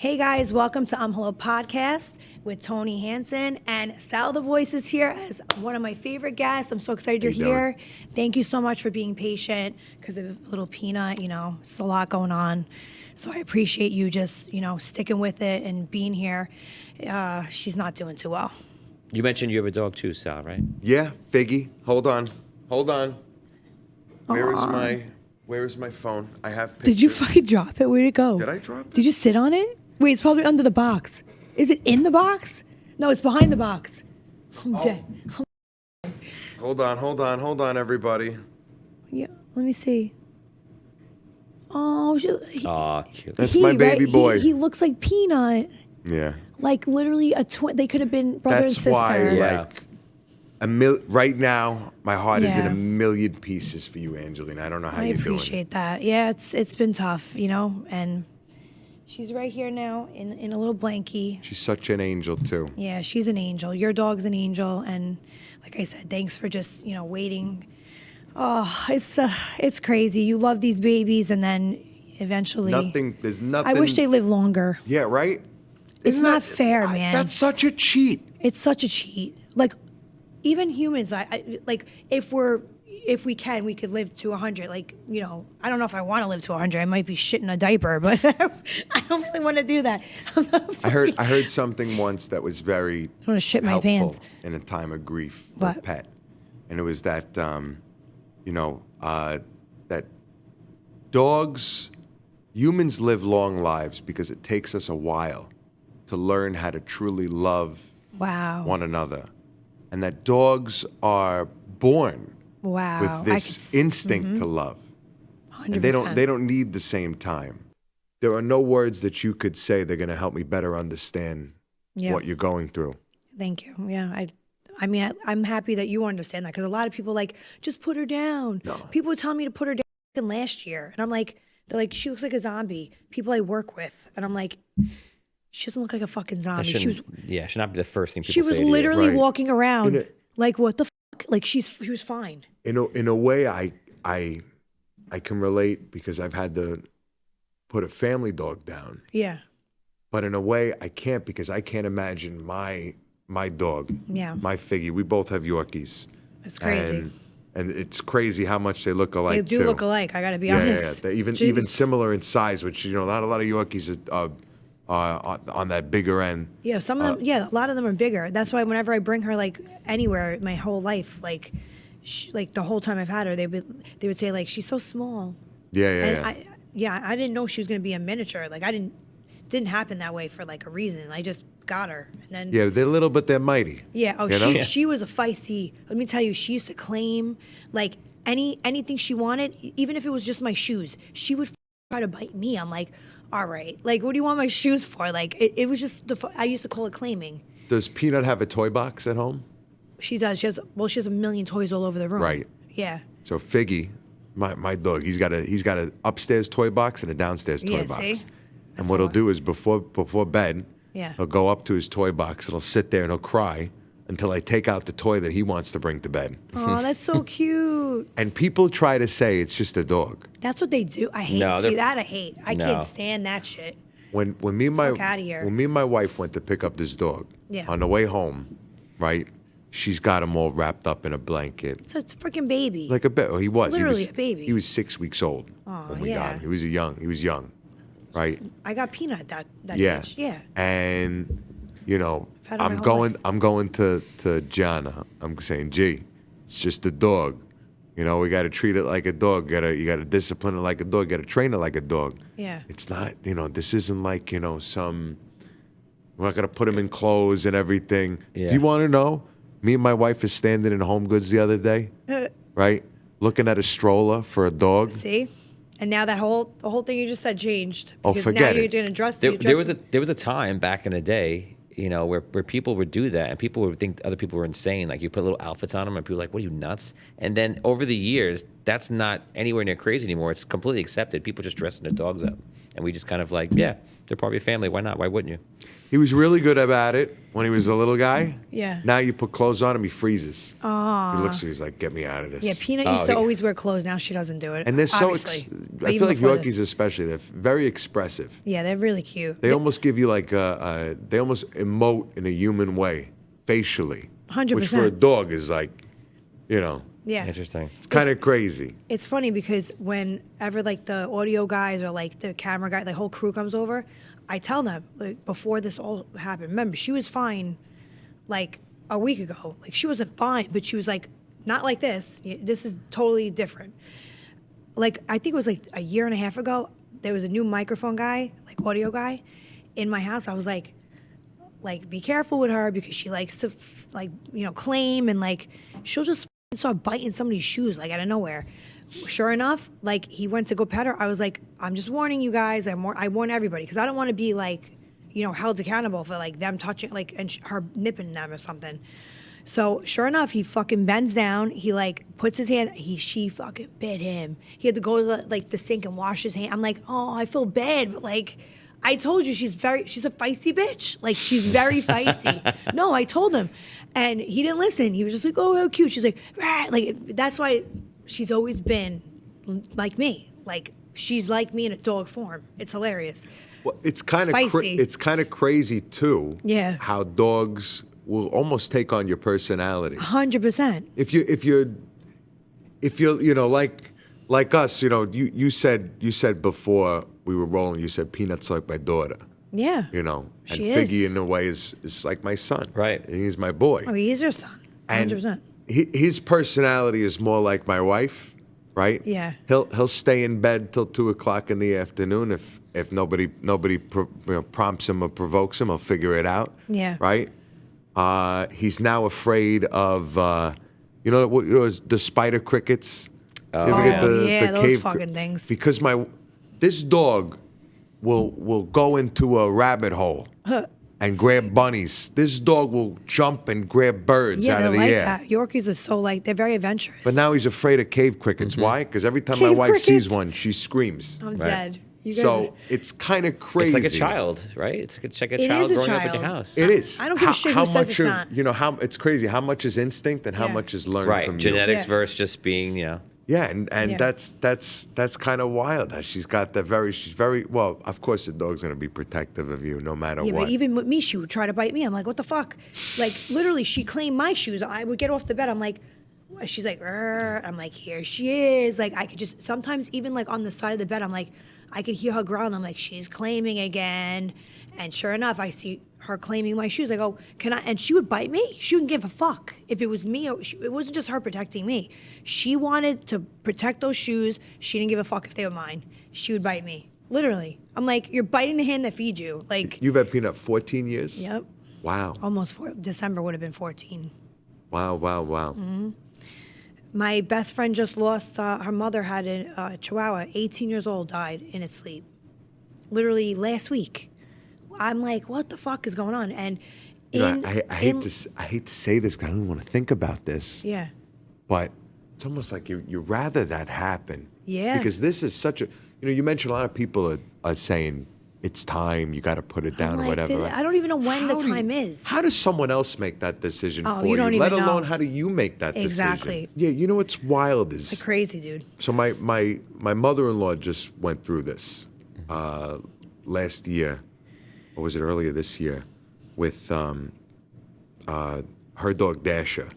Hey guys, welcome to Hello Podcast with Tony Hansen, and Sal the Voice is here as one of my favorite guests. I'm so excited you're here. Thank you so much for being patient because of little Peanut, it's a lot going on. So I appreciate you just, sticking with it and being here. She's not doing too well. You mentioned you have a dog too, Sal, right? Yeah, Figgy. Hold on. Where is my phone? I have pictures. Did you fucking drop it? Where'd it go? Did I drop it? Did you sit on it? Wait, it's probably under the box. Is it in the box? No, it's behind the box. I'm dead. Hold on, everybody. Yeah, let me see. Oh, Cute. That's my baby boy. He looks like Peanut. Yeah. Like literally a twin. They could have been brother and sister. That's why, Yeah. right now, my heart is in Yeah. a million pieces for you, Angelina. I don't know how I you're doing. appreciate that. Yeah, it's been tough, and she's right here now in a little blankie. She's such an angel, too. Yeah, she's an angel. Your dog's an angel, and like I said, thanks for just waiting. Oh, it's crazy. You love these babies, and then eventually, There's nothing. I wish they lived longer. Yeah, right? It's Isn't not that- fair, man. That's such a cheat. It's such a cheat. Like, even humans, I like if we can, we could live to 100. Like, I don't know if I want to live to 100. I might be shitting a diaper, but I don't really want to do that. I heard something once that was very I want to shit my helpful pants. in a time of grief for What? a pet, and it was that that humans live long lives because it takes us a while to learn how to truly love Wow. one another, and that dogs are born Wow. with I this could instinct to love, 100%. and they don't need the same time. There are no words that you could say they're going to help me better understand Yeah. what you're going through. Thank you. Yeah, I mean, I'm happy that you understand that because a lot of people just put her down. No. People would tell me to put her down last year, and I'm like, they're like, she looks like a zombie. People I work with, and I'm like, she doesn't look like a fucking That zombie. should not be the first thing people She say was to you. literally Right. walking around In a- like, what the fuck? Like she was fine. In a way, I can relate because I've had to put a family dog down. Yeah. But in a way, I can't because I can't imagine my dog, Yeah. my Figgy. We both have Yorkies. It's crazy. And it's crazy how much they look alike. They do too. look alike. I got to be Yeah, honest. yeah. They're even Jeez. similar in size, which not a lot of Yorkies are on that bigger end. Yeah, some of them. Yeah, a lot of them are bigger. That's why whenever I bring her anywhere, my whole life, the whole time I've had her, they would say she's so small. Yeah, And I didn't know she was gonna be a miniature. Didn't happen that way for a reason. I just got her, and then Yeah, they're little, but they're mighty. yeah. Oh, You know? she was a feisty. Let me tell you, she used to claim anything she wanted, even if it was just my shoes. She would try to bite me. I'm like, all right, what do you want my shoes for? It was just I used to call it claiming. Does Peanut have a toy box at home? She does. She has a million toys all over the room. Right. Yeah. So Figgy, my dog, he's got a upstairs toy box and a downstairs toy Yeah, box. see? And That's what he'll all. do is before bed, Yeah. he'll go up to his toy box and he'll sit there and he'll cry until I take out the toy that he wants to bring to bed. Oh, that's so cute. And people try to say it's just a dog. That's what they do. I hate. No, See they're- that? I hate. I No. can't stand that shit. When me and my Fuck outta here. when me and my wife went to pick up this dog, Yeah. on the way home, right? She's got him all wrapped up in a blanket. So it's a freaking baby. Like a bit. Well, he was. literally he was a baby. He was 6 weeks old Aw, when we got yeah. him. He was young, right? I got Peanut at that Yeah. age. Yeah. And had him my I'm whole going life. I'm going to Gianna. I'm saying, gee, it's just a dog. We gotta treat it like a dog. You gotta discipline it like a dog, you gotta train it like a dog. Yeah. It's not, this isn't like, some we're not gonna put him in clothes and everything. Yeah. Do you wanna know? Me and my wife is standing in Home Goods the other day, right? Looking at a stroller for a dog. See? And now the whole thing you just said changed. Oh, Because forget now it. you're gonna dress. There was a time back in the day, where people would do that and people would think other people were insane. Like you put little outfits on them and people were like, what are you, nuts? And then over the years, that's not anywhere near crazy anymore. It's completely accepted. People just dressing their dogs up. And we just kind of yeah, they're part of your family. Why not? Why wouldn't you? He was really good about it when he was a little guy. Yeah. Now you put clothes on him, he freezes. Aw. He looks, he's like, get me out of this. Yeah, Peanut Oh, used to yeah. always wear clothes. Now she doesn't do it. And they're so, obviously. But I even feel like before Yorkies this. especially, they're very expressive. Yeah, they're really cute. They almost give you like they almost emote in a human way, facially. 100%. Which for a dog is like, you know, Yeah. Interesting. it's kind of crazy. It's funny because whenever like the audio guys or like the camera guy, the whole crew comes over, I tell them like before this all happened. Remember, she was fine like a week ago. Like she wasn't fine, but she was like not like this. This is totally different. Like I think it was like a year and a half ago, there was a new microphone guy, like audio guy, in my house. I was like be careful with her because she likes to claim and like she'll just start biting somebody's shoes like out of nowhere. Sure enough, like he went to go pet her. I was like, I'm just warning you guys. I warn everybody because I don't want to be like, held accountable for like them touching like and her nipping them or something. So sure enough, he fucking bends down. He like puts his hand. She fucking bit him. He had to go to the sink and wash his hand. I'm like, oh, I feel bad, but like. I told you she's a feisty bitch. Like she's very feisty. No, I told him. And he didn't listen. He was just like, oh, how cute. She's like, rah. Like that's why she's always been like me. Like she's like me in a dog form. It's hilarious. Well, it's kind of Feisty. it's kind of crazy too. Yeah. How dogs will almost take on your personality. 100%. If you're like us, you said before we were rolling, you said Peanut's like my daughter. Yeah. And She is. Figgy in a way is like my son. Right. And he's my boy. Oh, he is your son. 100%. And his personality is more like my wife, right? Yeah. He'll stay in bed till 2:00 in the afternoon if nobody prompts him or provokes him. He'll figure it out. Yeah. Right. He's now afraid of the spider crickets. Oh, You ever get yeah, the those cave fucking things. Because this dog will go into a rabbit hole and grab bunnies. This dog will jump and grab birds out Yeah, of they're the like air. that. Yorkies are so they're very adventurous. But now he's afraid of cave crickets. Why? Because every time my Cave wife sees crickets? one, she screams. I'm Right. dead. You guys So it's kind of crazy. It's like a child, right? It's like a It child is a growing up in your child. house. It is. I don't give a shit who how says much it's of, not. how it's crazy how much is instinct and how Yeah. much is learned Right. from Genetics Yeah. versus just being, Yeah, and Yeah. that's kind of wild. That she's got that she's very well. Of course, the dog's gonna be protective of you no matter Yeah, what. but even with me, she would try to bite me. I'm like, what the fuck? Like, literally, she claimed my shoes. I would get off the bed. I'm like, she's like, "Rrr." I'm like, here she is. Like, I could just, sometimes even like on the side of the bed, I'm like, I could hear her growl. I'm like, she's claiming again. And sure enough, I see her claiming my shoes. I go, can I? And she would bite me. She wouldn't give a fuck if it was me. It wasn't just her protecting me. She wanted to protect those shoes. She didn't give a fuck if they were mine. She would bite me. Literally. I'm like, you're biting the hand that feeds you. Like, You've had Peanut 14 years. yep. Wow. Almost December would have been 14. Wow. Mm-hmm. My best friend just lost, her mother had a chihuahua, 18 years old, died in its sleep. Literally last week. I'm like, what the fuck is going on? And I hate to say this because I don't want to think about this. Yeah. But it's almost like you rather that happen. Yeah. Because this is such a, you mentioned a lot of people are saying it's time, you got to put it down I'm or like, whatever. I don't even know when the How do you- time is. How does someone else make that decision Oh, for you don't Let even know. alone how do you make that Exactly. decision? Yeah, you know what's wild is Like crazy, dude. so my mother-in-law just went through this last year, or was it earlier this year, with her dog Dasher.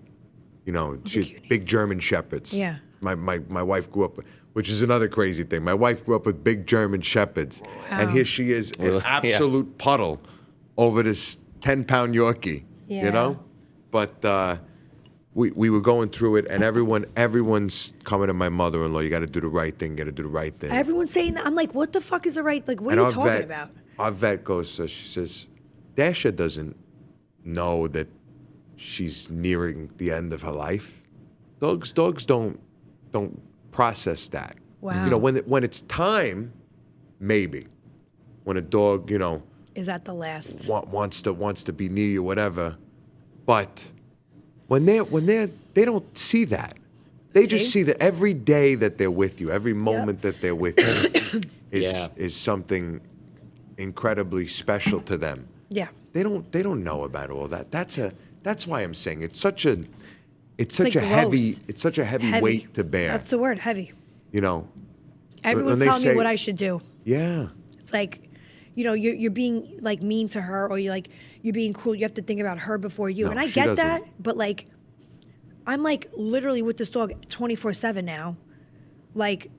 She cutie. big German Shepherds. Yeah. My wife grew up, which is another crazy thing. My wife grew up with big German Shepherds, and Wow. here she is, an Really? Yeah. absolute puddle over this 10-pound Yorkie. Yeah. But we were going through it, and everyone's coming to my mother-in-law. You got to do the right thing. Got to do the right thing. Everyone's saying that. I'm like, what the fuck is the right, like, what And are our you talking vet, about? Our vet goes, she says, Dasha doesn't know that she's nearing the end of her life. Dogs don't process that. Wow. When it's time, maybe. When a dog, Is that the last? wants to be near you, whatever. But when they don't see that. They just See? see that every day that they're with you, every moment that they're with you is something incredibly special to them. Yeah. They don't know about all that. That's why I'm saying it's such a like heavy gross. it's such a heavy weight to bear. That's the word, heavy. Everyone's they telling me say- what I should do. Yeah. It's like, you're being like mean to her, or you're being cruel. You have to think about her before you. No, And I she get doesn't. that, but like, I'm like literally with this dog 24/7 now, like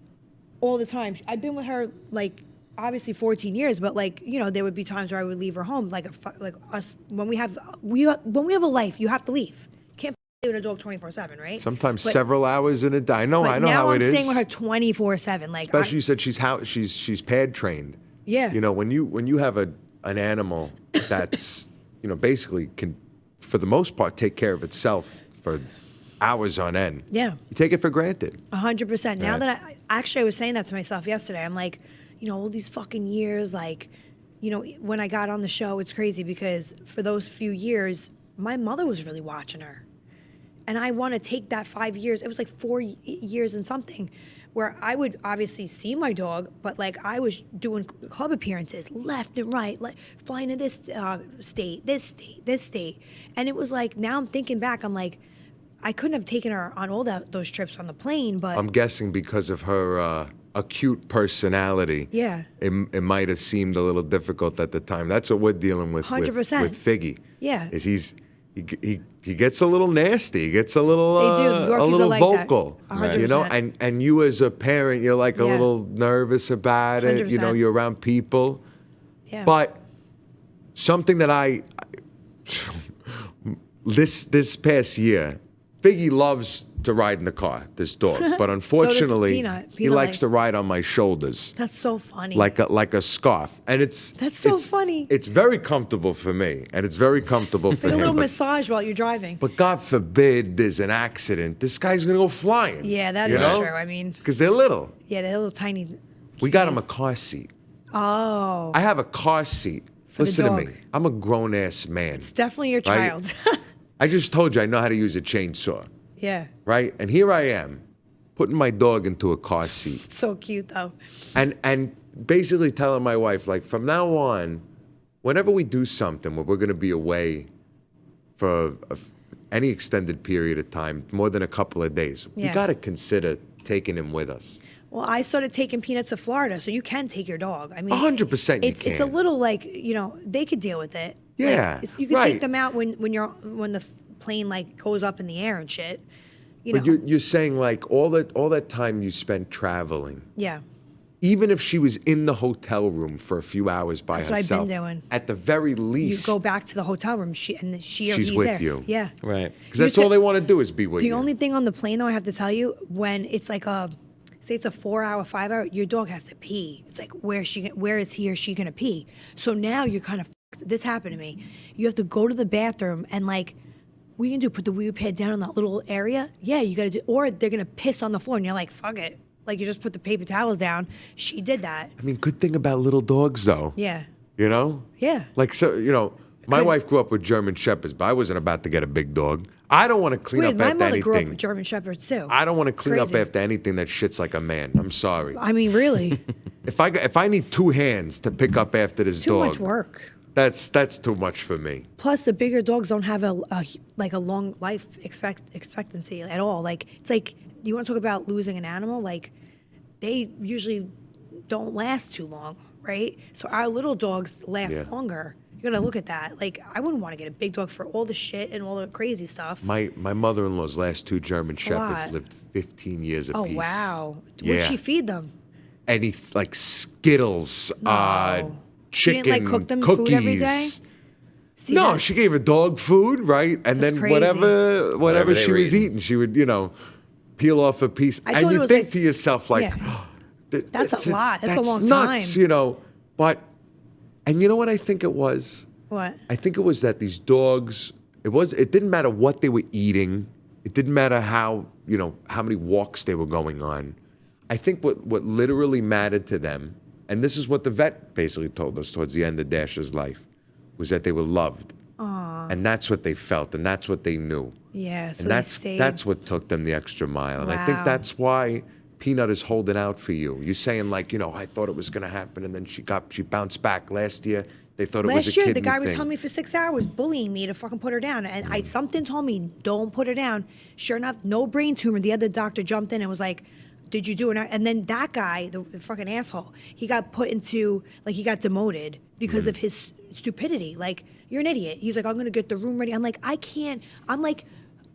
all the time. I've been with her like obviously 14 years, but like, there would be times where I would leave her home. Like us when we have a life, you have to leave. Can't stay with a dog 24/7, right? Sometimes But- several hours in a day. I know But now how I'm it is. staying with her 24/7. Like, Especially you said she's pad trained. Yeah. When you have an animal that's basically can, for the most part, take care of itself for hours on end. Yeah. You take it for granted. 100%. Now Yeah. that I was saying that to myself yesterday. I'm like, all these fucking years, like, when I got on the show, it's crazy because for those few years, my mother was really watching her. And I want to take that 5 years. It was like 4 years and something where I would obviously see my dog, but like I was doing club appearances left and right, like flying to this state, this state, this state. And it was like, now I'm thinking back, I'm like, I couldn't have taken her on all those trips on the plane, but I'm guessing because of her acute personality. Yeah. It might have seemed a little difficult at the time. That's what we're dealing with 100%. with Figgy. Yeah. Is he gets a little nasty. He gets a little They do. a Yorkies little are like that. vocal. 100%. And you as a parent, you're like a Yeah. little nervous about it. 100%. You're around people. yeah. But something that this past year, Figgy loves to ride in the car, this dog. But unfortunately, Peanut. he Peanut likes like- to ride on my shoulders That's so funny. like a scarf. And it's That's so it's- funny. It's very comfortable for me, and it's very comfortable for like a him. little but, massage while you're driving. but God forbid there's an accident. This guy's gonna go flying. Yeah, that you is know? true. I mean, Because they're little. yeah, they're little tiny. We got him a cuties. car seat. Oh, I have a car seat. the Listen to dog. me. I'm a grown ass man. it's definitely your Right? child. I just told you I know how to use a chainsaw, yeah, right? And here I am, putting my dog into a car seat, so cute though. and basically telling my wife, like, from now on, whenever we do something where we're going to be away for any extended period of time, more than a couple of days, we Yeah. got to consider taking him with us. Well, I started taking Peanut to Florida, so you can take your dog. I mean, 100% you It's a can. little like they could deal with it. Like, Yeah, you can right. take them out when the plane like goes up in the air and shit. But you're saying, like, all that time you spent traveling, yeah. even if she was in the hotel room for a few hours by That's what I've herself, been doing. at the very You least, go back to the hotel room, she or She's he's with there. you. Yeah. Right. because that's all they want to do is be with The you. only thing on the plane, though, I have to tell you, when it's like say it's a 4-hour, 5-hour, your dog has to pee. It's like, where is he or she gonna pee? So now you're kind of fucked. This happened to me. You have to go to the bathroom and like, what are you gonna do? Put the wee pad down in that little area? Yeah, you gotta do, or they're gonna piss on the floor and you're like, fuck it. Like you just put the paper towels down. She did that. I mean, good thing about little dogs, though. Yeah. You know? Yeah. Like, so, my wife grew up with German Shepherds, but I wasn't about to get a big dog. I don't want to clean Weird. up My after mother grew up anything. with German Shepherds too. I don't want to It's clean up crazy. after anything that shits like a man. I'm sorry. I mean, really, If I need two hands to pick up after this too dog, much work. that's too much for me. Plus, the bigger dogs don't have a long life expectancy at all. Like it's like, you want to talk about losing an animal? Like they usually don't last too long, right? So our little dogs last Yeah. longer. You gotta look at that. Like I wouldn't want to get a big dog for all the shit and all the crazy stuff. My mother-in-law's last two German a Shepherds lot. lived 15 years Oh apiece. wow! Yeah. Would she feed them? Any like Skittles, No. She chicken, didn't, like, cook them cookies. food every day? See, No, that- she gave her dog food, right? And That's then crazy. whatever Whatever they she were was eating. eating, she would, peel off a piece. I and thought it you was think like- to yourself, like, Yeah. that's a lot. That's a long nuts, time. But, and you know what I think it was? What? I think it was that these dogs, it didn't matter what they were eating. It didn't matter how many walks they were going on. I think what literally mattered to them, and this is what the vet basically told us towards the end of Dash's life, was that they were loved. And that's what they felt, and that's what they knew. Yeah. So And they stayed. that's what took them the extra mile. And I think Wow. that's why Peanut is holding out for you. You're saying, like, I thought it was going to happen, and then she bounced back last year. They thought it was a Last year, kidney the guy was thing. telling me for 6 hours, bullying me to fucking put her down. And something told me, don't put her down. Sure enough, no brain tumor. The other doctor jumped in and was like, did you do it? And then that guy, the fucking asshole, he got put into, like, he got demoted because of his stupidity. Like, you're an idiot. He's like, I'm going to get the room ready. I'm like, I can't. I'm like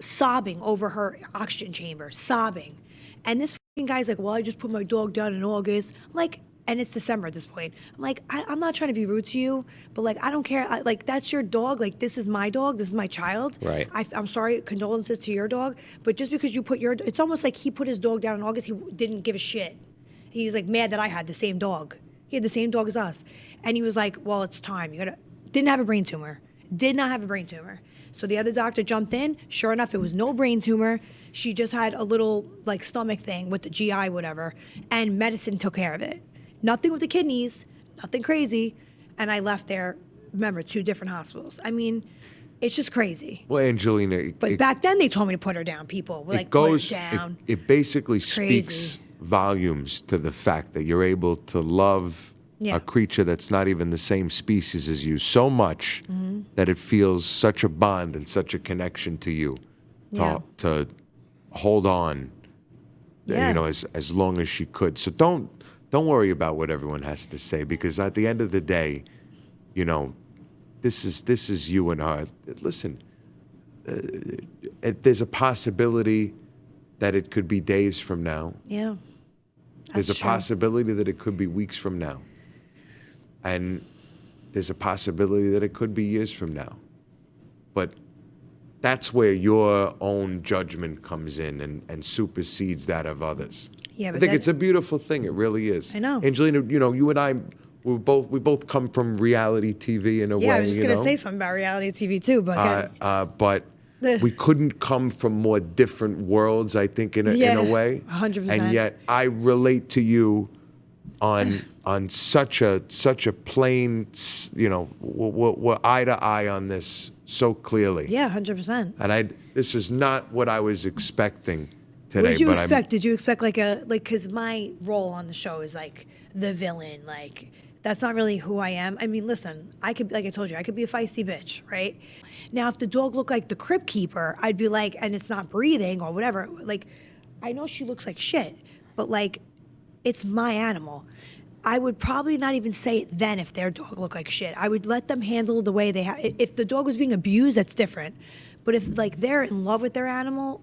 sobbing over her oxygen chamber, sobbing. And this fucking guy's like, well, I just put my dog down in August. I'm like, and it's December at this point. I'm like, I'm not trying to be rude to you, but like, I don't care. Like, that's your dog. Like, this is my dog. This is my child. Right. I'm sorry. Condolences to your dog. But just because you put it's almost like he put his dog down in August, he didn't give a shit. He was like mad that I had the same dog. He had the same dog as us. And he was like, well, it's time. Didn't have a brain tumor. Did not have a brain tumor. So the other doctor jumped in. Sure enough, it was no brain tumor. She just had a little like stomach thing with the GI, whatever, and medicine took care of it. Nothing with the kidneys, nothing crazy. And I left there, remember, 2 different hospitals. I mean, it's just crazy. Well, Angelina, But back then they told me to put her down. People were like, put her down. It basically crazy. speaks volumes to the fact that you're able to love a creature that's not even the same species as you so much that it feels such a bond and such a connection to you to hold on, as long as she could. So don't worry about what everyone has to say, because at the end of the day, this is you and her. Listen, there's a possibility that it could be days from now. Yeah. There's a possibility that it could be weeks from now. And there's a possibility that it could be years from now. But that's where your own judgment comes in and supersedes that of others. Yeah, but I think it's a beautiful thing. It really is. I know. Angelina, you and I, we both come from reality TV in a way. Yeah, I was just going to say something about reality TV too, but we couldn't come from more different worlds, I think, in a way. 100%. And yet I relate to you on such a plain, we're eye to eye on this so clearly. Yeah, 100%. And this is not what I was expecting today. What did you expect? Did you expect because my role on the show is like the villain, like that's not really who I am. I mean, listen, I could, like I told you, I could be a feisty bitch, right? Now, if the dog looked like the crypt keeper, I'd be like, and it's not breathing or whatever, like, I know she looks like shit, but like, it's my animal. I would probably not even say it then if their dog looked like shit. I would let them handle the way they have. If the dog was being abused, that's different. But if like they're in love with their animal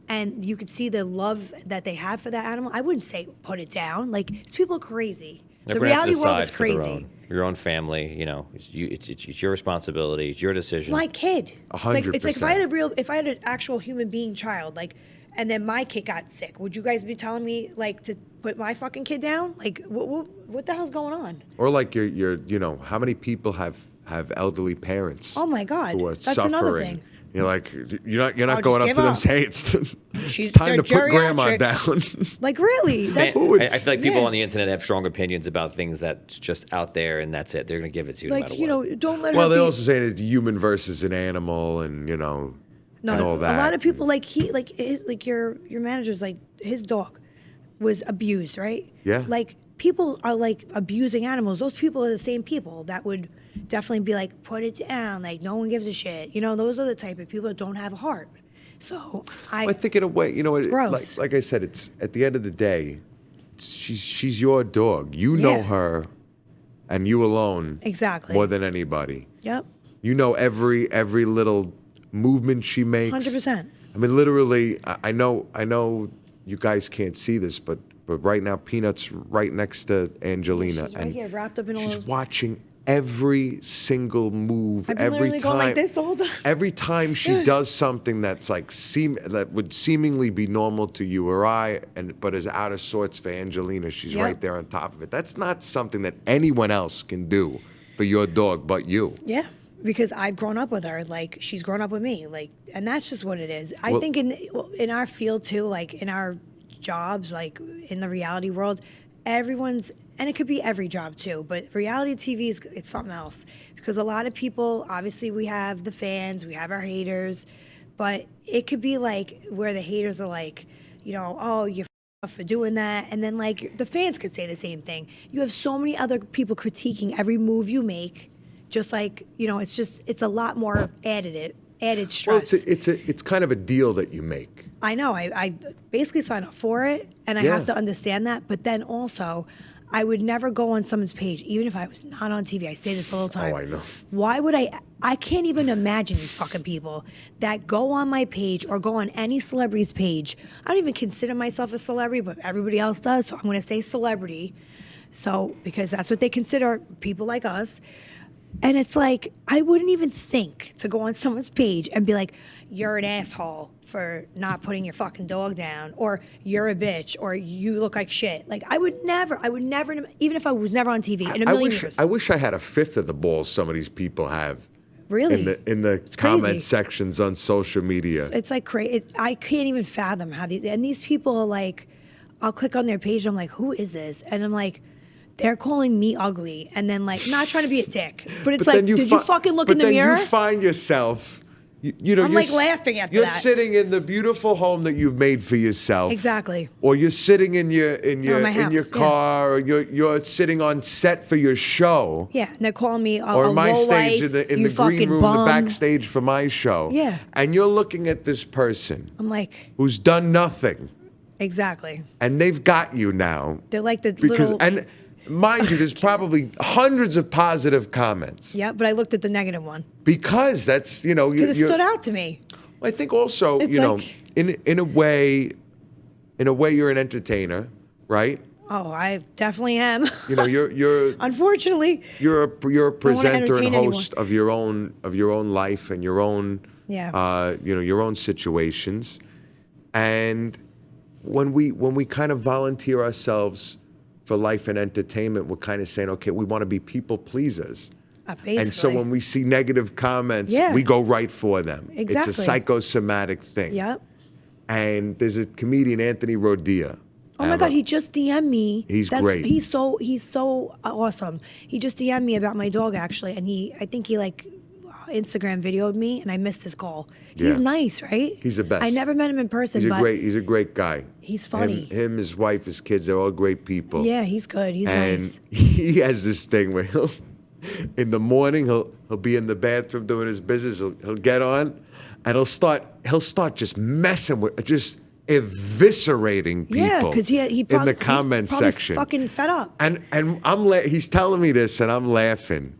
and you could see the love that they have for that animal, I wouldn't say put it down. Like, these people are crazy. The reality world is crazy. Your own family, it's your responsibility. It's your decision. It's my kid. 100%. It's like if I had an actual human being child, like, and then my kid got sick, would you guys be telling me like to put my fucking kid down? Like, what the hell's going on? Or like you're how many people have elderly parents? Oh my God, who are that's suffering. another thing. You're like, you're not I'll going up just to give them up. saying it's time to put grandma down. Like, really? That's, I feel like people on the internet have strong opinions about things that's just out there, and that's it. They're going to give it to you like, no matter what. don't let her Well, they be. also say it's human versus an animal, and and all that. A lot of people your manager's like, his dog was abused, right? Yeah. Like, people are like abusing animals. Those people are the same people that would definitely be like, put it down. Like, no one gives a shit. Those are the type of people that don't have a heart. So I think in a way, it's gross. Like I said, it's at the end of the day, she's your dog. You know her, and you alone. Exactly. More than anybody. Yep. You know every little movement she makes. 100%. I mean, literally, I know you guys can't see this, but right now, Peanut's right next to Angelina. She's right here, wrapped up in she's all of... watching every single move, I've been every literally time. going like this the whole time. Every time she does something that's like that would seemingly be normal to you or I, but is out of sorts for Angelina, she's right there on top of it. That's not something that anyone else can do for your dog but you. Yeah. Because I've grown up with her, like she's grown up with me, like, and that's just what it is. I think in our field too, like in our jobs, like in the reality world, everyone's, and it could be every job too, but reality TV it's something else, because a lot of people, obviously we have the fans, we have our haters, but it could be like where the haters are like, oh, you're for doing that, and then like the fans could say the same thing. You have so many other people critiquing every move you make. Just like, it's a lot more additive added Well, stress. it's kind of a deal that you make. I know. I basically sign up for it, and I Yeah. have to understand that. But then also, I would never go on someone's page, even if I was not on TV. I say this all the time. Oh, I know. Why would I? I can't even imagine these fucking people that go on my page or go on any celebrity's page. I don't even consider myself a celebrity, but everybody else does. So I'm going to say celebrity. So, because that's what they consider people like us. And it's like, I wouldn't even think to go on someone's page and be like, you're an asshole for not putting your fucking dog down, or you're a bitch, or you look like shit. Like, I would never, even if I was never on TV in a million years. I wish I had a fifth of the balls some of these people have. Really? In the It's crazy. comment sections on social media. It's like crazy. I can't even fathom how these people are like, I'll click on their page and I'm like, who is this? And I'm like, they're calling me ugly, and then like, not trying to be a dick, but it's But like, then did you fucking look in the mirror? But then you find yourself, you know, I'm you're like laughing after you're that. sitting in the beautiful home that you've made for yourself. Exactly. Or you're sitting in your my house, yeah. car, or you're sitting on set for your show. Yeah, and they're calling me a Or my low stage life, in you the green fucking room, bum. the backstage for my show. Yeah. And you're looking at this person I'm like, who's done nothing, exactly. and they've got you now. They're like the Because little. and mind you, there's probably hundreds of positive comments. Yeah, but I looked at the negative one Because that's, you know, because it stood out to me. I think also, It's you know, like- in a way, you're an entertainer, right? Oh, I definitely am. You know, you're Unfortunately. you're a presenter and entertain host of your own life and your own Yeah. you know, your own situations. And when we kind of volunteer ourselves for life and entertainment, we're kind of saying, okay, we want to be people pleasers. Basically. And so when we see negative comments, Yeah. we go right for them. Exactly. It's a psychosomatic thing. Yep. And there's a comedian, Anthony Rodia. Oh my God, he just DM'd me. He's great. He's so awesome. He just DM'd me about my dog actually, and I think he like Instagram videoed me, and I missed his call. He's Yeah. nice, right? He's the best. I never met him in person, He's but he's a great guy. he's funny. Him, his wife, his kids, they're all great people. Yeah, he's good. He's And nice. he has this thing where in the morning he'll be in the bathroom doing his business. He'll get on, and he'll start just messing with, just eviscerating people. Yeah, because he probably, in the comment he's probably section. fucking fed up. And he's telling me this, and I'm laughing.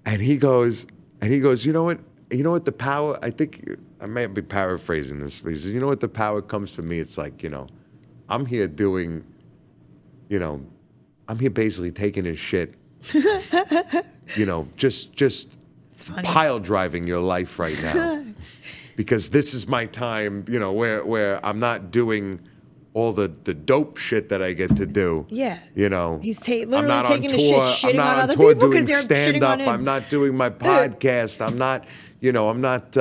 And he goes, you know what the power, I think, I may be paraphrasing this, but he says, you know what the power comes from me? It's like, you know, I'm here doing, you know, I'm here basically taking his shit, you know, just It's funny. pile driving your life right now. Because this is my time, you know, where I'm not doing all the dope shit that I get to do. Yeah. You know, He's I'm literally not taking on the shit, tour. shitting I'm not on other tour people 'cause doing they're shitting stand on up. him. I'm not doing my podcast. I'm not, you know, I'm not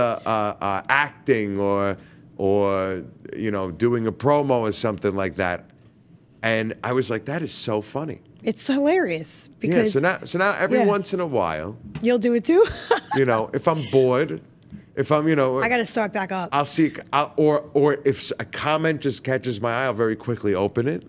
acting or you know, doing a promo or something like that. And I was like, that is so funny. It's hilarious Yeah. because So now every Yeah. once in a while, you'll do it too. you know, if I'm bored, if I'm, you know, I got to start back up. I'll see, or if a comment just catches my eye, I'll very quickly open it,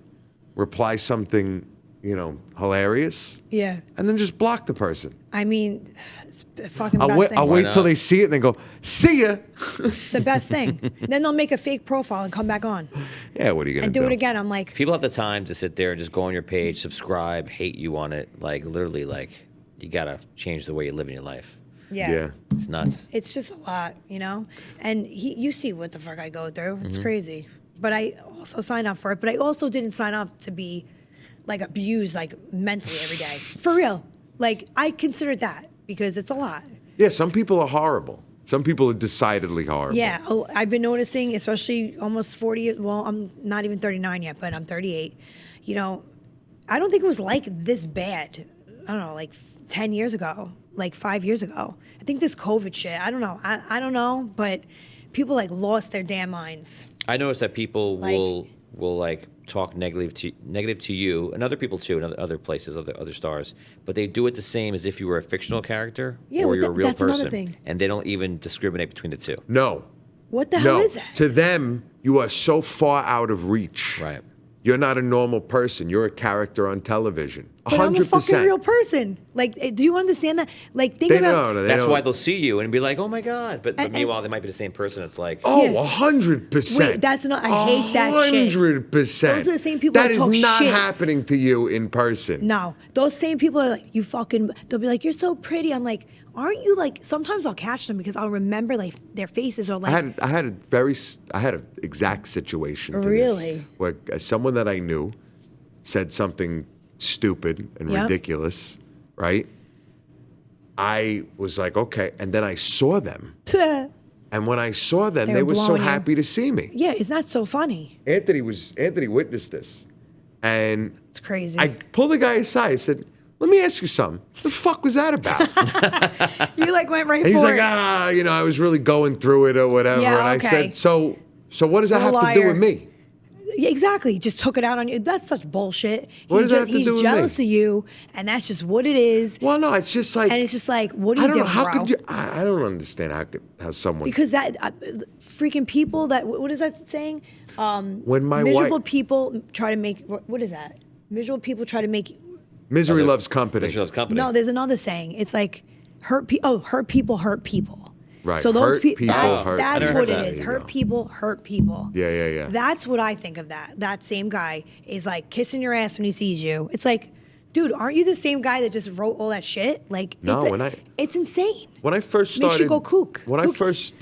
reply something, you know, hilarious, Yeah. and then just block the person. I mean, it's the fucking I'll best wait. thing. I'll Why wait till not? they see it and then go, see ya. It's the best thing. Then they'll make a fake profile and come back on Yeah, what are you gonna and do it again. I'm like, People have the time to sit there and just go on your page, subscribe, hate you on it. Like literally, like you gotta change the way you live in your life. yeah. It's nuts. It's just a lot, you know? And you see what the fuck I go through. It's Mm-hmm. crazy. But I also signed up for it. But I also didn't sign up to be like abused like mentally every day. For real. Like I considered that because it's a lot. Yeah, some people are horrible. Some people are decidedly horrible. Yeah, I've been noticing, especially almost 40, well, I'm not even 39 yet, but I'm 38. You know, I don't think it was like this bad. I don't know, like 10 years ago, like 5 years ago. I think this COVID shit, I don't know. I don't know, but people like lost their damn minds. I noticed that people Like- will like talk negative to you and other people too, and other places, other stars, but they do it the same as if you were a fictional character Yeah, or well, you're a real that's another person, thing. and they don't even discriminate between the two. No. What the hell No. is that? To them, you are so far out of reach. Right. You're not a normal person. You're a character on television. But I'm a 100%. fucking real person. Like, do you understand that? Like, think They about. don't. That's why they'll see you and be like, "Oh my god!" But meanwhile, they might be the same person. It's like, Oh, Yeah. 100%. Wait, that's not. I hate that shit. 100%. Those are the same people that that is talk not shit. happening to you in person. No, those same people are like, you fucking. They'll be like, you're so pretty. I'm like, aren't you like? Sometimes I'll catch them because I'll remember like their faces or like. I had an exact situation. To Really? This, where someone that I knew said something stupid and Yep. ridiculous, right? I was like, okay, and then I saw them, and when I saw them, They they were were so blowing you. happy to see me. Yeah, it's not so funny. Anthony witnessed this, and It's crazy. I pulled the guy aside. I said, "Let me ask you something. What the fuck was that about?" You like went right And he's for like, it. I was really going through it or whatever. Yeah, and I okay. said, so what does that What a have to do liar. with me? Yeah, exactly. Just took it out on you. That's such bullshit. What does that have to He's do with jealous me? of you, and that's just what it is. Well, no, it's just like, And it's just like, what are I you don't know, doing, how bro? could you, I don't understand how someone, Because that freaking people that what is that saying? when my Miserable wife, people try to make what is that? Miserable people try to make. misery loves company. Mitchell's company. No, there's another saying. It's like hurt people. Oh, hurt people hurt people. Right. So those Hurt people. people hurt That's people. what it There is. you Hurt go. people hurt people. Yeah. That's what I think of that. That same guy is like kissing your ass when he sees you. It's like, dude, aren't you the same guy that just wrote all that shit? Like, No, it's insane. When I first Makes started, you go kook. When I Kook. first,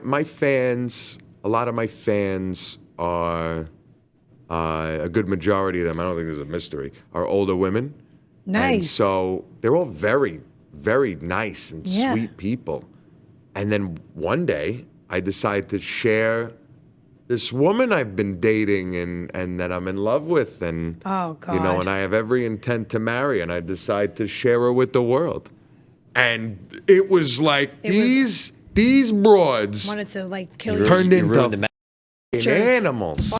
my fans, a lot of my fans are, a good majority of them, I don't think there's a mystery, are older women. And Nice. so they're all very, very nice and Yeah. sweet people. And then one day I decided to share this woman I've been dating and that I'm in love with and Oh, God. and I have every intent to marry, and I decide to share her with the world. And it was like these broads Wanted to like kill You you. turned you into ruined the f***ing animals.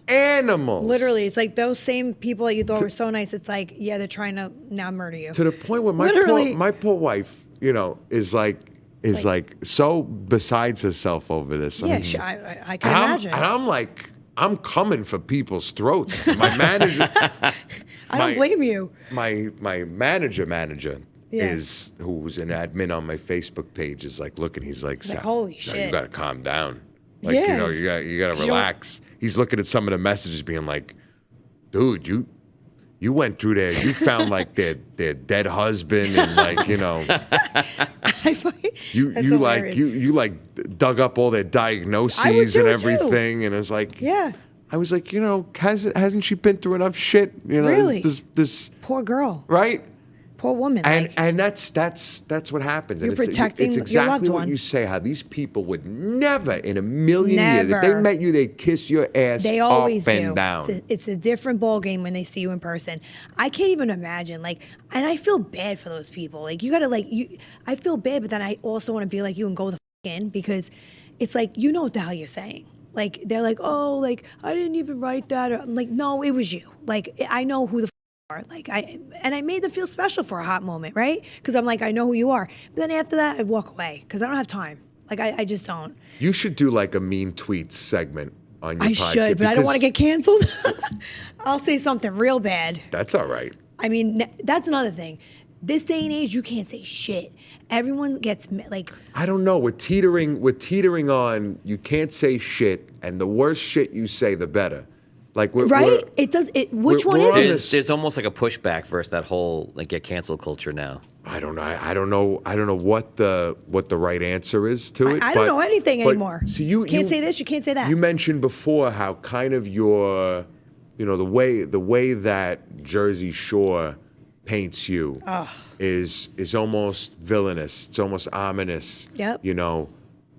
Animals. Literally, it's like those same people that you thought were so nice. It's like, yeah, they're trying to now murder you. To the point where Literally. my poor wife, is like so besides herself over this. Yeah, I can imagine. And I'm like, I'm coming for people's throats. My manager, I don't blame you. my manager Yeah. is who's an admin on my Facebook page is like looking. He's like, Sal, holy you shit. got to calm down. Like Yeah. you got to relax. He's looking at some of the messages, being like, dude, you went through there. You found like their dead husband and like I fucking- you that's you like hilarious. you like dug up all their diagnoses I would and do it, too. everything, and it's like Yeah. I was like, hasn't she been through enough shit? Really? This Poor girl. right? Poor woman. And like, and that's what happens. You're and it's protecting your exactly loved what one. you say. How these people would never in a million years, if they Never. met you, they'd kiss your ass they always up do. and down. It's a different ball game when they see you in person. I can't even imagine. Like, and I feel bad for those people. Like, you gotta like you. I feel bad, but then I also want to be like you and go the f- in because it's like you know what the hell you're saying. Like they're like, oh, like I didn't even write that. Or, I'm like, no, it was you. Like I know who the. Like I made them feel special for a hot moment, right? Because I'm like, I know who you are. But then after that, I walk away because I don't have time. Like I just don't. You should do like a mean tweets segment on your I podcast. should, but I don't want to because get canceled. I'll say something real bad. That's all right. I mean, that's another thing. This day and age, you can't say shit. Everyone gets like. I don't know. We're teetering on. You can't say shit, and the worse shit you say, the better. Like Right? It does. Which we're one on is it? this- There's almost like a pushback versus that whole like get canceled culture now. I don't know. I don't know. I don't know what the right answer is to it. I don't know anything but- anymore. So you can't say this. You can't say that. You mentioned before how kind of your, the way that Jersey Shore paints you is almost villainous. It's almost ominous. Yep.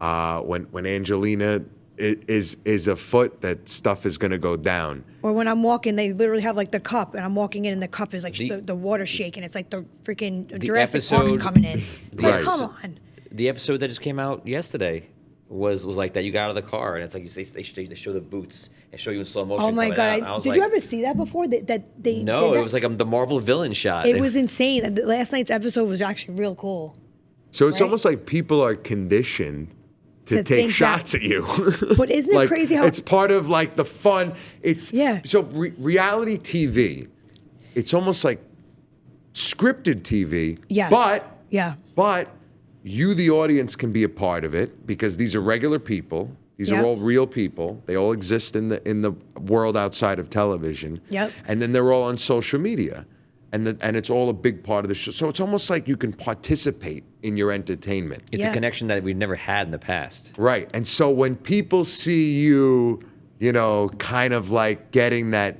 When Angelina is afoot, that stuff is going to go down. Or when I'm walking, they literally have like the cup, and I'm walking in, and the cup is like The- the water shaking. It's like the freaking Jurassic episode- Park's coming in. It's like, Right. come on. The episode that just came out yesterday was like that. You got out of the car and it's like they show the boots and show you in slow motion. Oh my coming god! out. And I was Did like, you ever see that before? That they No, did it was like the Marvel villain shot. it was insane. The last night's episode was actually real cool. So it's Right. almost like people are conditioned to To take think shots that- at you. But isn't it Like, crazy how it's part of like the fun? It's Yeah. So reality TV it's almost like scripted TV. Yes. But you, the audience, can be a part of it because these are regular people. These Yep. are all real people. They all exist in the world outside of television. Yep. And then they're all on social media. And it's all a big part of the show. So it's almost like you can participate in your entertainment. It's Yeah. a connection that we've never had in the past. Right. And so when people see you, kind of like getting that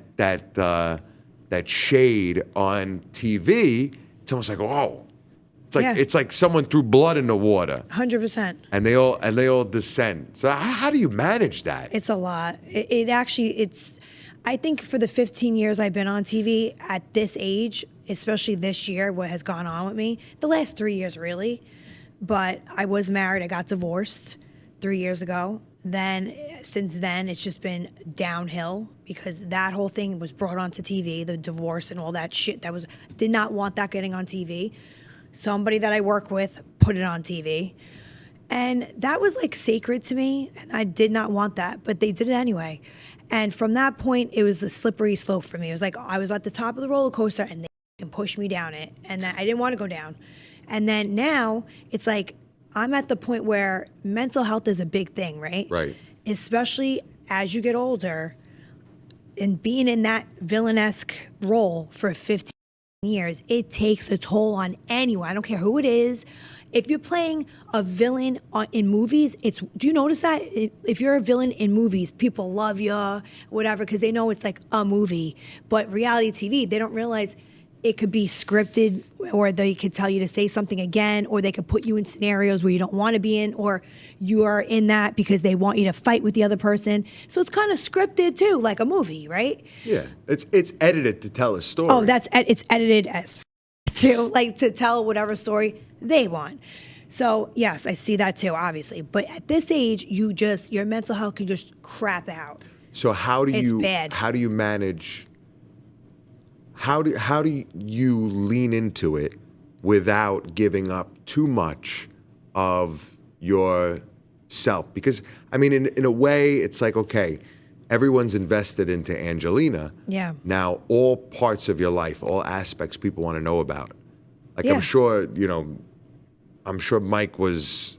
shade on TV, it's almost like, oh, it's like someone threw blood in the water. 100%. And they all descend. So how do you manage that? It's a lot. I think for the 15 years I've been on TV at this age, especially this year, what has gone on with me, the last 3 years really, but I was married, I got divorced 3 years ago. Then, since then, it's just been downhill because that whole thing was brought onto TV, the divorce and all that shit did not want that getting on TV. Somebody that I work with put it on TV. And that was like sacred to me. And I did not want that, but they did it anyway. And from that point, it was a slippery slope for me. It was like I was at the top of the roller coaster and they can push me down it. And I didn't want to go down. And then now it's like I'm at the point where mental health is a big thing, right? Right. Especially as you get older and being in that villainesque role for 15 years, it takes a toll on anyone. I don't care who it is. If you're playing a villain in movies, do you notice that? If you're a villain in movies, people love you, whatever, because they know it's like a movie. But reality TV, they don't realize it could be scripted, or they could tell you to say something again, or they could put you in scenarios where you don't want to be in, or you are in that because they want you to fight with the other person. So it's kind of scripted too, like a movie, right? Yeah, it's edited to tell a story. Oh, it's edited as to tell whatever story they want. So yes, I see that too, obviously. But at this age, your mental health can just crap out. So It's bad. How do you manage? How do you lean into it without giving up too much of yourself? Because I mean, in a way, it's like, okay, everyone's invested into Angelina. Yeah. Now, all parts of your life, all aspects, people want to know about. Like Yeah. I'm sure Mike was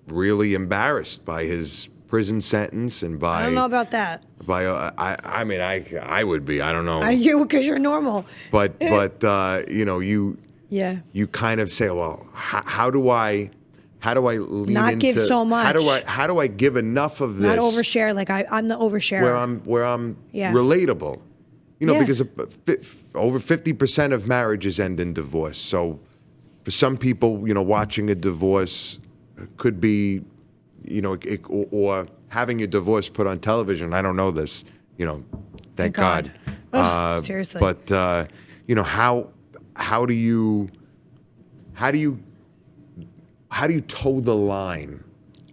really embarrassed by his prison sentence and by. I don't know about that. I mean, I would be. I don't know. Because you're normal. But you Yeah. you kind of say, well, how do I lean Not into, give so much. How do I give enough of this? Not overshare. Like I'm the oversharer. where I'm Yeah. relatable. Yeah. Because over 50% of marriages end in divorce. So for some people, watching a divorce could be, or having your divorce put on television. I don't know this, thank God. Ugh, seriously. But how do you toe the line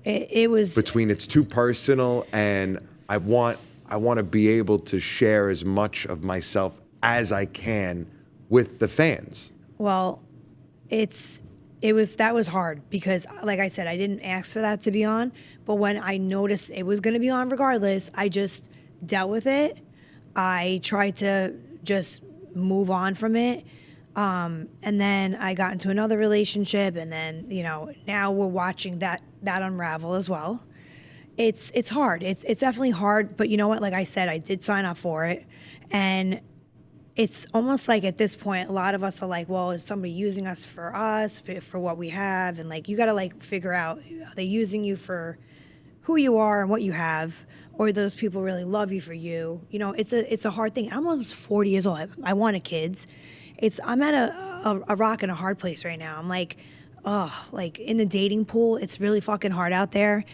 It was between it's too personal and I want to be able to share as much of myself as I can with the fans? Well, that was hard because, like I said, I didn't ask for that to be on. But when I noticed it was going to be on regardless, I just dealt with it. I tried to just move on from it. And then I got into another relationship, and then, now we're watching that unravel as well. It's hard. It's definitely hard, but you know what? Like I said, I did sign up for it. And it's almost like at this point, a lot of us are like, well, is somebody using us for what we have? And like, you got to like figure out, are they using you for who you are and what you have? Or those people really love you for you? It's a hard thing. I'm almost 40 years old. I wanted kids. I'm at a rock and a hard place right now. I'm like, like in the dating pool, it's really fucking hard out there.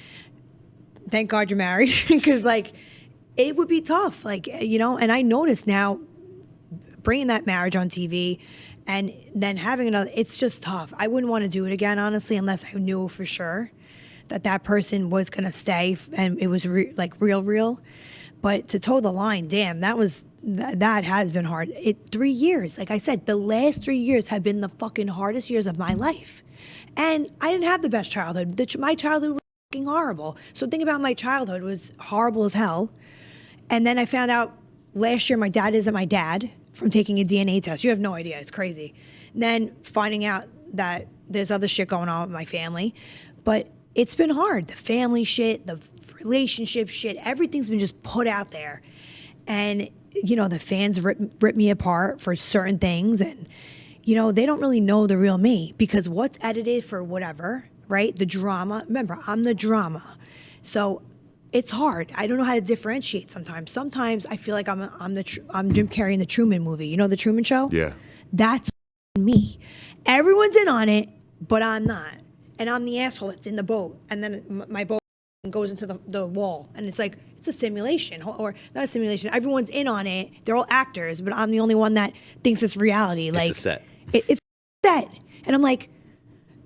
Thank God you're married, because like it would be tough. Like, and I notice now bringing that marriage on TV and then having another, it's just tough. I wouldn't want to do it again, honestly, unless I knew for sure that person was going to stay and it was real. But to toe the line, damn, that has been hard. 3 years, like I said, the last 3 years have been the fucking hardest years of my life. And I didn't have the best childhood. My childhood was fucking horrible. So think about my childhood was horrible as hell. And then I found out last year my dad isn't my dad. from taking a DNA test. You have no idea. It's crazy. Then finding out that there's other shit going on with my family. But it's been hard. The family shit, the relationship shit, everything's been just put out there. And, you know, the fans rip me apart for certain things. And, you know, they don't really know the real me because what's edited for whatever, right? The drama. Remember, I'm the drama. So it's hard. I don't know how to differentiate sometimes. Sometimes I feel like I'm Jim Carrey in the Truman movie. You know the Truman Show? Yeah. That's me. Everyone's in on it, but I'm not. And I'm the asshole that's in the boat. And then my boat goes into the wall. And it's like, it's a simulation. Or not a simulation. Everyone's in on it. They're all actors, but I'm the only one that thinks it's reality. It's like a set. It's a set. And I'm like,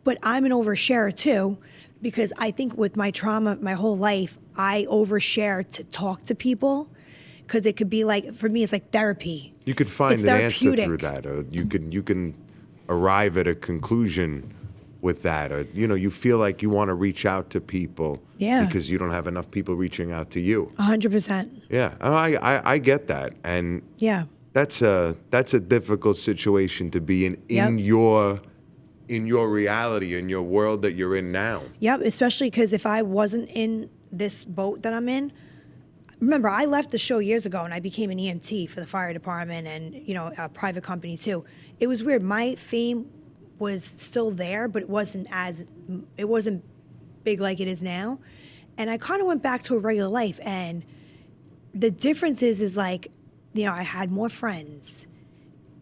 but I'm an oversharer too. Because I think with my trauma, my whole life, I overshare to talk to people. Because it could be like, for me, it's like therapy. You could find It's an answer therapeutic. through that, or you can arrive at a conclusion with that, or you feel like you want to reach out to people, Yeah. because you don't have enough people reaching out to you. 100%. Yeah, I get that, and Yeah. that's a difficult situation to be in Yep. your reality, in your world that you're in now. Yep, especially because if I wasn't in this boat that I'm in, remember, I left the show years ago and I became an EMT for the fire department and, you know, a private company too. It was weird. My fame was still there, but it wasn't big like it is now. And I kind of went back to a regular life. And the difference is like, you know, I had more friends.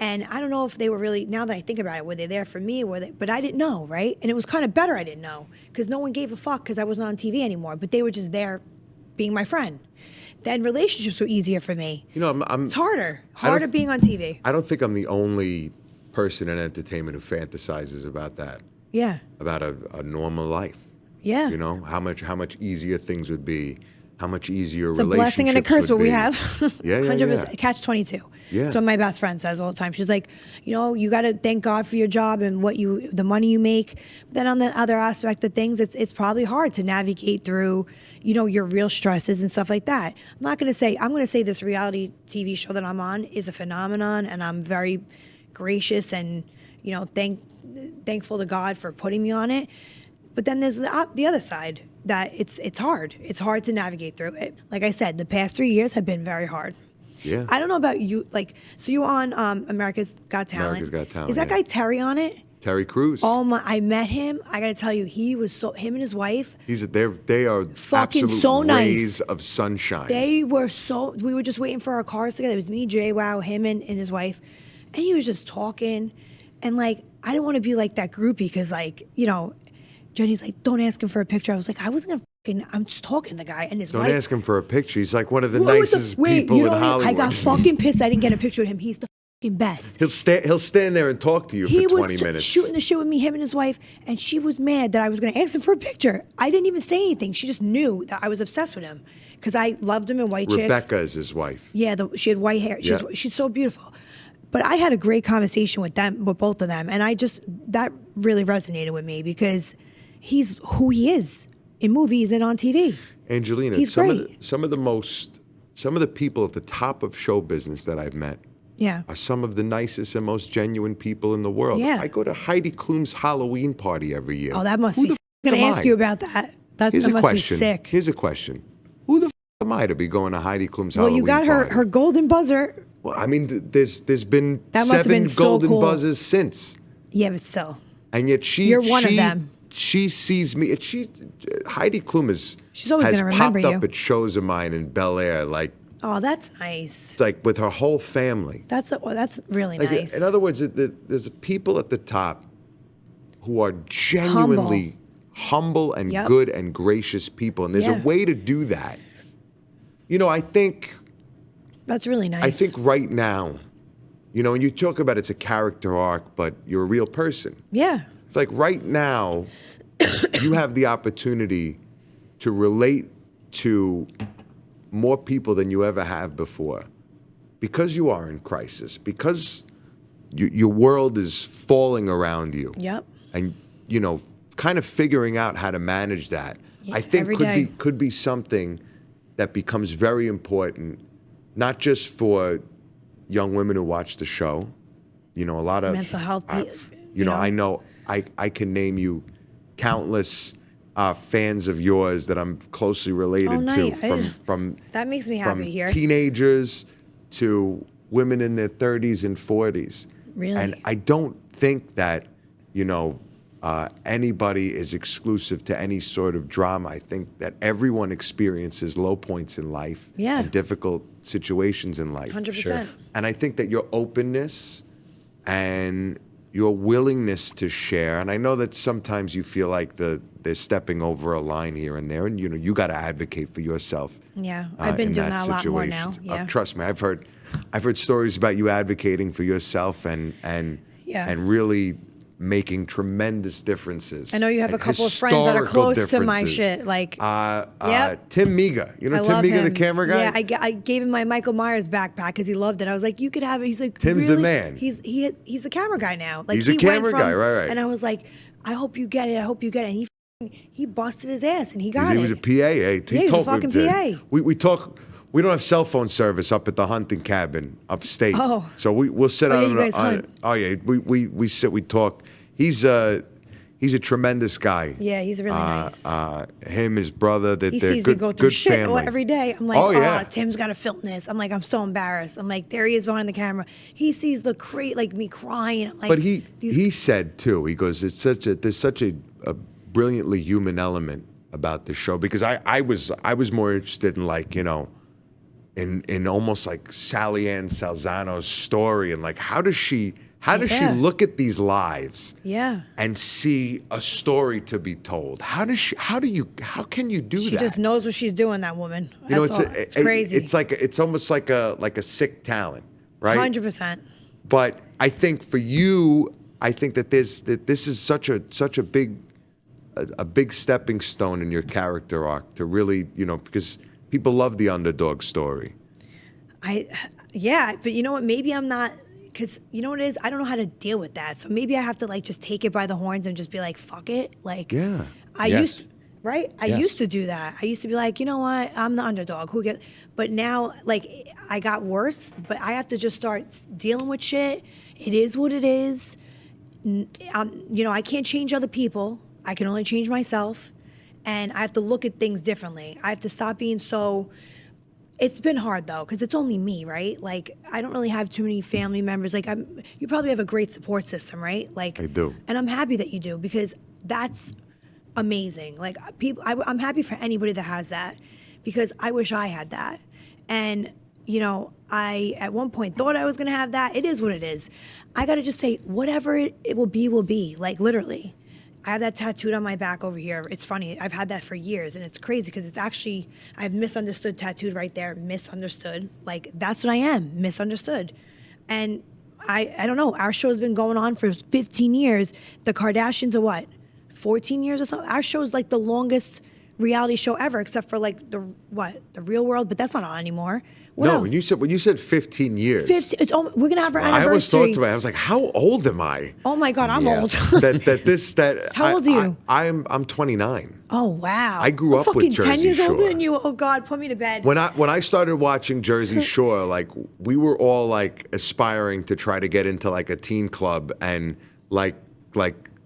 And I don't know if they were really, now that I think about it, were they there for me? But I didn't know, right? And it was kind of better I didn't know because no one gave a fuck because I wasn't on TV anymore. But they were just there being my friend. Then relationships were easier for me. You know, It's harder being on TV. I don't think I'm the only person in entertainment who fantasizes about that, Yeah, about a normal life. yeah. You know, how much easier things would be, how much easier It's a relationships blessing and a curse would what we be. have. Yeah, yeah, 100%. yeah. Catch-22. Yeah. So my best friend says all the time. She's like, you know, you got to thank God for your job and the money you make. But then on the other aspect of things, it's probably hard to navigate through, you know, your real stresses and stuff like that. I'm going to say this reality TV show that I'm on is a phenomenon, and I'm very gracious and, you know, thankful to God for putting me on it. But then there's the other side that it's hard. It's hard to navigate through it. Like I said, the past 3 years have been very hard. Yeah. I don't know about you. Like, so you on America's Got Talent? America's Got Talent, Is that yeah. guy Terry on it? Terry Crews. Oh my! I met him. I got to tell you, him and his wife. They are Fucking absolute so nice. rays of sunshine. They were we were just waiting for our cars together. It was me, Jay, Wow, him and his wife, and he was just talking, and like I didn't want to be like that groupie because like you know, Jenny's like, don't ask him for a picture. I was like, I wasn't gonna. I'm just talking to the guy and his Don't wife. ask him for a picture. He's like one of the What was nicest people you in know, Hollywood. I got fucking pissed. I didn't get a picture of him. He's the fucking best. He'll stand there and talk to you He for was 20 minutes. shooting the shit with me, him and his wife, and she was mad that I was going to ask him for a picture. I didn't even say anything. She just knew that I was obsessed with him because I loved him in White Chicks. Rebecca is his wife. Yeah, she had white hair. Yeah. She's so beautiful. But I had a great conversation with both of them, and that really resonated with me because he's who he is in movies and on TV. Angelina, He's some great. of the people at the top of show business that I've met Yeah. are some of the nicest and most genuine people in the world. Yeah. I go to Heidi Klum's Halloween party every year. Oh, that must Who be. the I'm going to am ask I? you about that. That Here's a must question. be sick. Here's a question. Who the am I to be going to Heidi Klum's Well, Halloween you got party? her golden buzzer. Well, I mean, there's been That must have 7 been so golden cool. buzzers since, Yeah, but still. and yet You're one of them. She sees me. Heidi Klum She's always has gonna remember popped you. up at shows of mine in Bel Air, like Oh, that's nice. with her whole family. That's really Like, nice. in other words, there's people at the top who are genuinely humble and Yep. good and gracious people, and there's Yeah. a way to do that. You know, I think That's really nice. right now, you know, and you talk about it's a character arc, but you're a real person. Yeah. It's like right now, you have the opportunity to relate to more people than you ever have before, because you are in crisis, because your world is falling around you. Yep. And you know, kind of figuring out how to manage that, Yeah, I think every day. could be something that becomes very important, not just for young women who watch the show. You know, a lot of Mental health, you know, I know I can name you countless fans of yours that I'm closely related Oh, nice. to, from That makes me happy to hear. teenagers to women in their 30s and 40s. Really? And I don't think that, you know, anybody is exclusive to any sort of drama. I think that everyone experiences low points in life and difficult situations in life. 100%. And I think that your openness and your willingness to share, and I know that sometimes you feel like they're stepping over a line here and there, and you know you got to advocate for yourself. Yeah, I've been doing that a lot more now. Yeah. Trust me, I've heard stories about you advocating for yourself and really making tremendous differences. I know you have a couple of friends that are close to my shit. Like, Tim Miga. You know Tim Miga, the camera guy? Yeah, I gave him my Michael Myers backpack because he loved it. I was like, you could have it. He's like, Tim's really? the man. He's the camera guy now. Like, he's a camera guy, right. And I was like, I hope you get it. I hope you get it. And he busted his ass and he got it. He was a PA. He was a fucking PA. We talk. We don't have cell phone service up at the hunting cabin upstate. Oh. So we'll sit out you guys hunt. We sit, we talk. He's a tremendous guy. Yeah, he's really nice. Him, his brother, that he they're sees good, me go through good shit family. every day. I'm like, Tim's got to film this. I'm like, I'm so embarrassed. I'm like, there he is behind the camera. He sees the like me crying. I'm like, but he said too. He goes, there's such a brilliantly human element about the show, because I was more interested in, like, you know, in almost like Sally Ann Salzano's story, and like how does she look at these lives and see a story to be told? How can you do that? She just knows what she's doing, that woman. You know, it's crazy. It's almost like a sick talent, right? 100%. But I think for you, I think that this is such a big stepping stone in your character arc to really, you know, because people love the underdog story. But you know what? Maybe I'm not, because you know what it is? I don't know how to deal with that. So maybe I have to, like, just take it by the horns and just be like, fuck it. Like, I used to do that. I used to be like, you know what? I'm the underdog. But now, like, I got worse, but I have to just start dealing with shit. It is what it is. You know, I can't change other people. I can only change myself. And I have to look at things differently. I have to stop being so... It's been hard, though, because it's only me, right? Like, I don't really have too many family members. Like, you probably have a great support system, right? Like, I do. And I'm happy that you do, because that's amazing. Like, I'm happy for anybody that has that, because I wish I had that. And, you know, I, at one point, thought I was going to have that. It is what it is. I got to just say, whatever it will be, like, literally. I have that tattooed on my back over here. It's funny. I've had that for years, and it's crazy because it's actually, I have misunderstood tattooed right there. Misunderstood. Like, that's what I am, misunderstood. And I don't know. Our show's been going on for 15 years. The Kardashians are what, 14 years or something? Our show's like the longest reality show ever, except for like the Real World, but that's not on anymore. What else? When you said 15 years. We're gonna have our anniversary. I always thought to myself, I was like, how old am I? Oh my God, I'm old. How old are you? I'm 29. Oh wow. I grew up with Jersey Shore. I'm fucking 10 years older than you. Oh God, put me to bed. When I started watching Jersey Shore, like, we were all like aspiring to try to get into like a teen club and like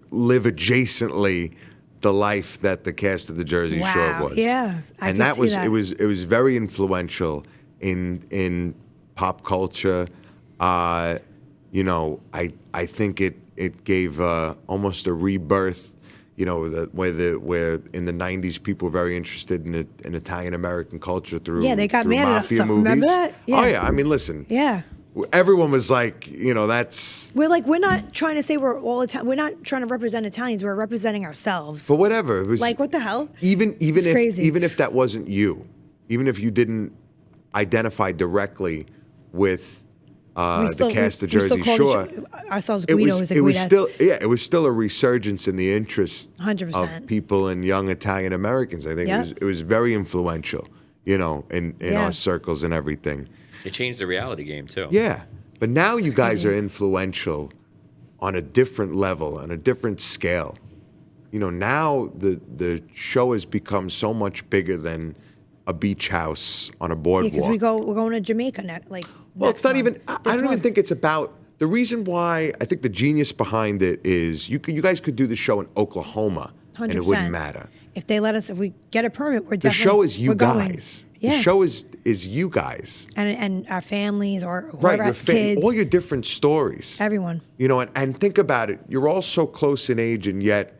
live adjacently the life that the cast of the Jersey Shore was. Yeah, and that was it was very influential in pop culture. You know, I think it gave almost a rebirth. You know, where in the 90s people were very interested in Italian American culture through they got mad at us. mafia movies. Remember that? Yeah. Oh yeah, I mean, listen. Yeah. Everyone was like, you know, that's... We're not trying to say we're all Italian. We're not trying to represent Italians. We're representing ourselves. But whatever. It was like, what the hell? Even crazy. Even if that wasn't you, even if you didn't identify directly with the cast of Jersey Shore, ourselves Guidos. It was still a resurgence in the interest 100%. of people and young Italian Americans. I think it was very influential, you know, in our circles and everything. It changed the reality game too. Yeah, but now you guys are influential on a different level, on a different scale. You know, now the show has become so much bigger than a beach house on a boardwalk. Because we're going to Jamaica next. Like Well, it's not Next even. one. I This don't even one. think it's about. The reason why I think the genius behind it is you guys could do the show in Oklahoma and it wouldn't 100%. matter. If they let us, if we get a permit, we're The definitely. show is you we're going. guys. Yeah. The show is you guys. And our families or whoever Right. has kids. All your different stories. Everyone. You know, and think about it. You're all so close in age, and yet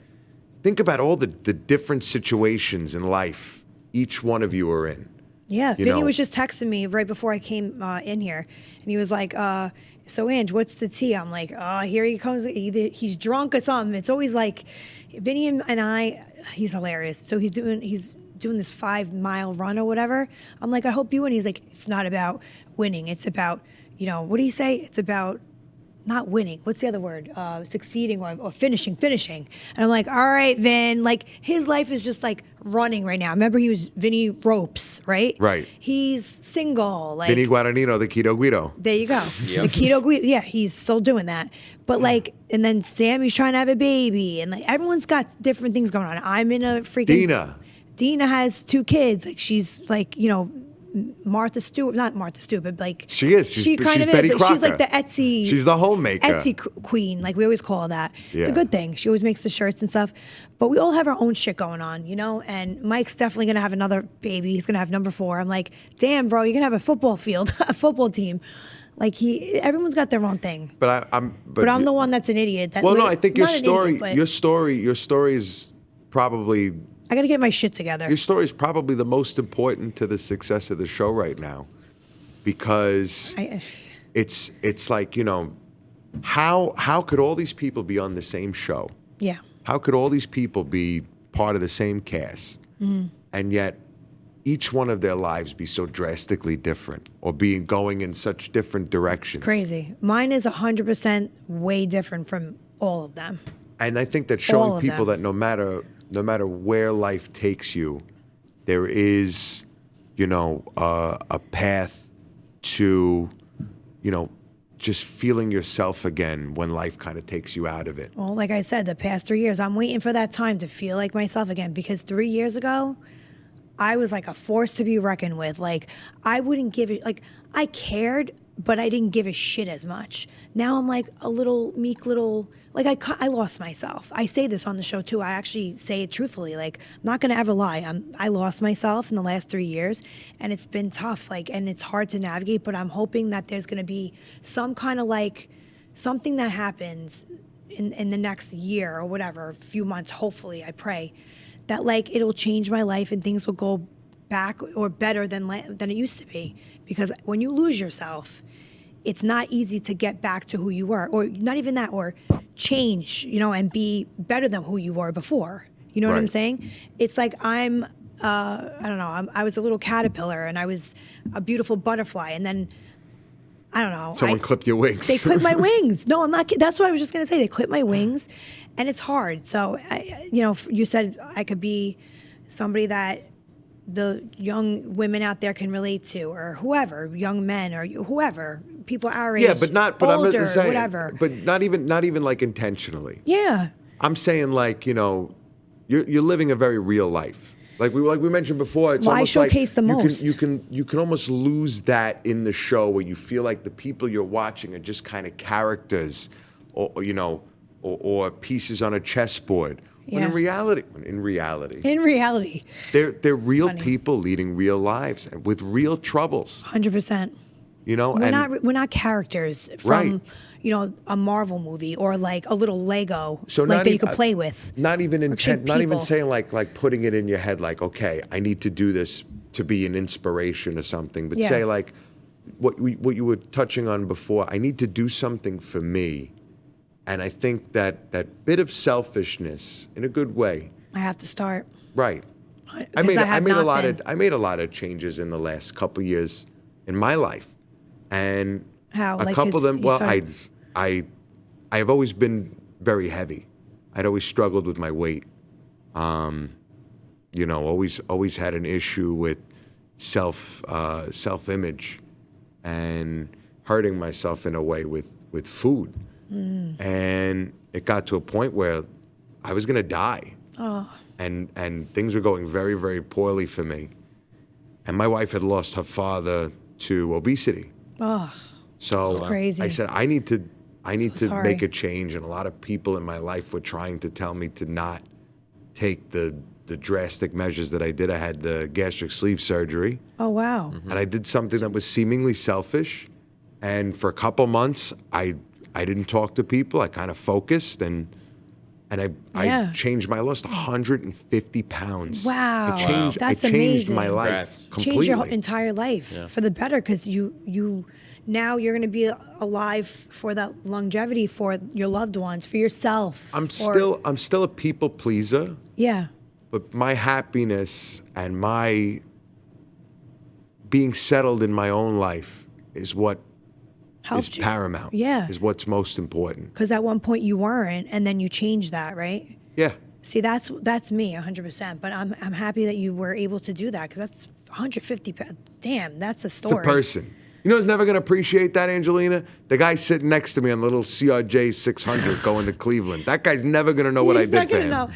think about all the different situations in life each one of you are in. Yeah, You Vinny know. was just texting me right before I came in here, and he was like, "So Ange, what's the tea?" I'm like, here he comes. He's drunk or something. It's always like, Vinny and I. He's hilarious. So he's doing this 5-mile run or whatever. I'm like, I hope you win. He's like, it's not about winning. It's about, what do you say? It's about not winning. What's the other word? Succeeding or finishing. And I'm like, all right, Vin. Like, his life is just like running right now. Remember, he was Vinny Ropes, right? Right. He's single. Like, Vinny Guadagnino, the Keto Guido. there you go. Yep. The keto Guido. Yeah, he's still doing that. But like, and then Sammy's trying to have a baby, and like everyone's got different things going on. I'm in a freaking. Dina has 2 kids. Like, she's like, Martha Stewart, not Martha Stewart, but like She is. She kind she's of Betty is. Like, she's like the Crocker. Etsy. She's the homemaker. Etsy queen, like we always call her that. It's a Yeah. good thing. She always makes the shirts and stuff. But we all have our own shit going on, And Mike's definitely gonna have another baby. He's gonna have number 4. I'm like, damn, bro, you're gonna have a football field, a football team. Like everyone's got their own thing. But I'm I'm the one that's an idiot. That Well, no, I think your not an story, idiot, but your story is probably I gotta get my shit together. your story is probably the most important to the success of the show right now, because it's like how could all these people be on the same show? Yeah. How could all these people be part of the same cast, and yet each one of their lives be so drastically different, or going in such different directions? Crazy. Mine is 100% way different from all of them. And I think that All showing of people them. that no matter where life takes you, there is, a path to, just feeling yourself again when life kind of takes you out of it. Well, like I said, the past 3 years, I'm waiting for that time to feel like myself again, because 3 years ago, I was like a force to be reckoned with. Like, I wouldn't give it, like, I cared, but I didn't give a shit as much. Now I'm like a little meek little, like I lost myself. I say this on the show too. I actually say it truthfully. Like, I'm not gonna ever lie. I lost myself in the last 3 years, and it's been tough. Like, and it's hard to navigate. But I'm hoping that there's gonna be some kind of like something that happens in the next year or whatever, a few months. Hopefully, I pray that like it'll change my life and things will go back or better than it used to be. Because when you lose yourself, it's not easy to get back to who you were, or not even that, or change, and be better than who you were before. You know what I'm Right. saying? It's like I don't know, I was a little caterpillar and I was a beautiful butterfly, and then I don't know. Someone clipped your wings. They clipped my wings. No, I'm not kidding. That's what I was just going to say. They clipped my wings, and it's hard. So, you said I could be somebody that the young women out there can relate to, or whoever, young men, or whoever, people our age, Yeah, but older, I'm saying, whatever. But not even like intentionally. Yeah. I'm saying like, you're living a very real life. Like we mentioned before, it's Well, I almost showcase like the most. you can almost lose that in the show, where you feel like the people you're watching are just kind of characters, or pieces on a chessboard. When Yeah. in reality, In reality, they're real funny. people leading real lives with real troubles. 100%. And We're not characters Right. from a Marvel movie, or like a little Lego So like not that you e- could play with. Not even shape not even people. saying like putting it in your head like, okay, I need to do this to be an inspiration or something, but Yeah. say like what you were touching on before, I need to do something for me. And I think that bit of selfishness, in a good way, I have to start. right? I 'Cause made have a not lot been. of changes in the last couple years in my life, and How? a Like, couple of 'cause them. you Well, started- I have always been very heavy. I'd always struggled with my weight. Always had an issue with self-image, and hurting myself in a way with food. And it got to a point where I was gonna die. And things were going very, very poorly for me. And my wife had lost her father to obesity. Oh, So it's crazy. I said, I need to sorry. make a change. And a lot of people in my life were trying to tell me to not take the drastic measures that I did. I had the gastric sleeve surgery. Oh, wow. And I did something that was seemingly selfish. And for a couple months, I didn't talk to people. I kind of focused and I Yeah. changed my lost 150 pounds. Wow. I changed That's my amazing. life Congrats. completely. Change your whole entire life for the better, because you now you're going to be alive for that longevity, for your loved ones, for yourself. I'm for- still a people pleaser, Yeah. but my happiness and my being settled in my own life is what Helped is you. paramount. Yeah. Is what's most important. Because at one point you weren't, and then you changed that, right? Yeah. See, that's me 100%. But I'm happy that you were able to do that, because that's 150. Damn, that's a It's story. a person. You know who's never going to appreciate that, Angelina? The guy sitting next to me on the little CRJ 600 going to Cleveland. That guy's never going to know what I He's did not for gonna him. know.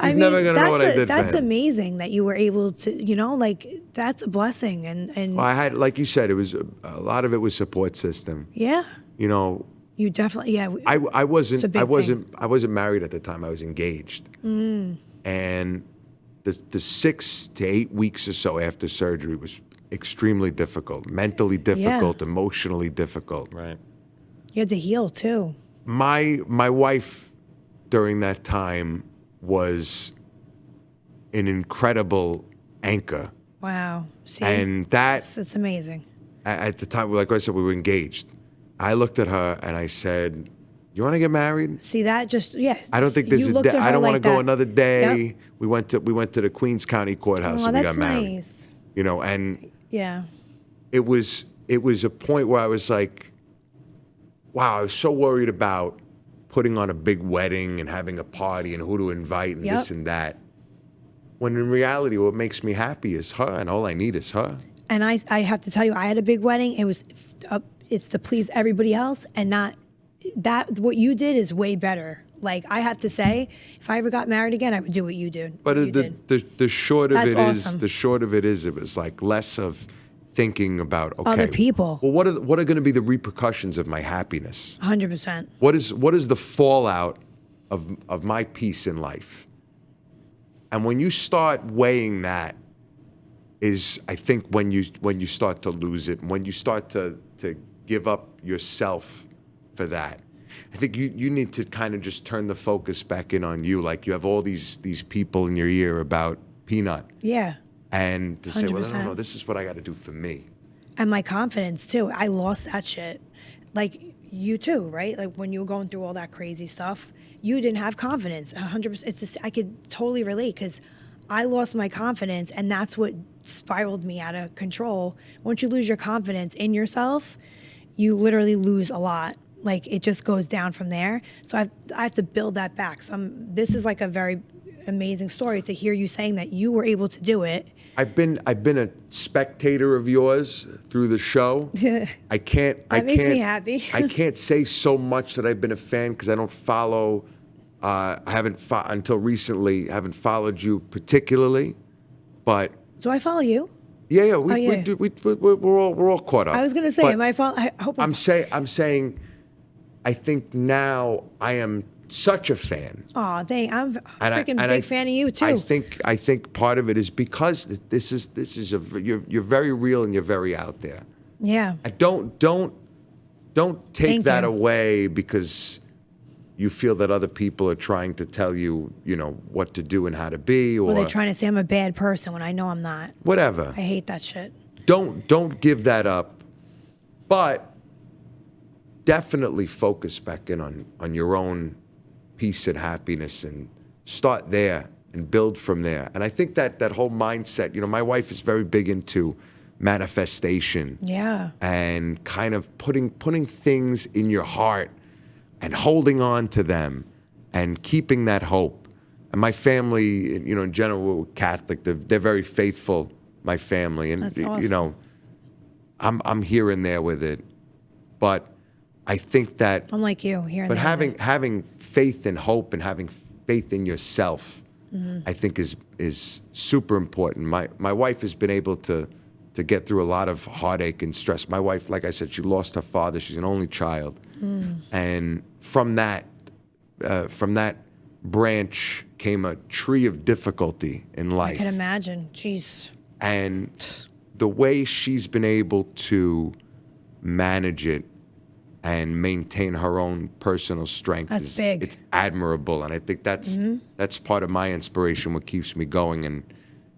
He's never going to know what I did for That's him. amazing that you were able to, like, that's a blessing. And Well, I had, like you said, it was a lot of it was support system. yeah, You know, you definitely, yeah. I It's a wasn't big I wasn't married at the time. I was engaged. And the 6 to 8 weeks or so after surgery was extremely difficult, mentally difficult, emotionally difficult. Right. You had to heal too. My wife during that time was an incredible anchor. Wow. See, And that it's amazing. at the time, like I said, we were engaged. I looked at her and I said, "You want to get married?" See, that just, yeah. I don't think there's you a looked day. at I her don't want to like go that. another day. Yep. We went to the Queens County Courthouse Oh, and we that's got married. nice. You know, and Yeah. it was a point where I was like, wow, I was so worried about putting on a big wedding and having a party and who to invite and this Yep. and that. When in reality, what makes me happy is her, and all I need is her. And I have to tell you, I had a big wedding. It was, it's to please everybody else, and not that. What you did is way better. Like, I have to say, if I ever got married again, I would do what you did. But what you did. the short of That's it is, awesome. the short of it is, it was like less of thinking about okay, Other people. Well, what are going to be the repercussions of my happiness? 100%. What is the fallout of my peace in life? And when you start weighing that, is I think when you start to lose it, when you start to give up yourself for that. I think you need to kind of just turn the focus back in on you. Like you have all these people in your ear about Peanut, Yeah. and to say, well, no, 100%. this is what I got to do for me. And my confidence too. I lost that shit. Like you too, right? Like when you were going through all that crazy stuff, you didn't have confidence. 100%. It's just, I could totally relate, because I lost my confidence, and that's what spiraled me out of control. Once you lose your confidence in yourself, you literally lose a lot. Like it just goes down from there. So I have to build that back. So this is like a very amazing story to hear you saying that you were able to do it. I've been a spectator of yours through the show. I can't. That makes me happy. I can't say so much that I've been a fan because I don't follow. I haven't until recently. Haven't followed you particularly, but Do I follow you? yeah. We, Oh, yeah. we're all caught up. I was gonna say, But am I follow? I hope I'm saying, I think now I am such a fan. Aw, dang! I'm a And freaking and big fan of you too. I think part of it is because this is you're very real and you're very out there. Yeah. And don't take Thank that you. away because you feel that other people are trying to tell you, what to do and how to be, or Well, they're trying to say I'm a bad person when I know I'm not. whatever. I hate that shit. Don't give that up, but definitely focus back in on your own peace and happiness and start there and build from there. And I think that whole mindset, my wife is very big into manifestation. Yeah. And kind of putting things in your heart and holding on to them and keeping that hope. And my family, in general, we're Catholic. They're very faithful, my family. And, That's awesome. I'm here and there with it. But I think that, I'm like you here. but having faith and hope and having faith in yourself, I think is super important. My wife has been able to to get through a lot of heartache and stress. My wife, like I said, she lost her father. She's an only child. And from that branch came a tree of difficulty in life. I can imagine. Jeez. And the way she's been able to manage it and maintain her own personal strength That's is big. it's admirable. And I think that's part of my inspiration, what keeps me going. And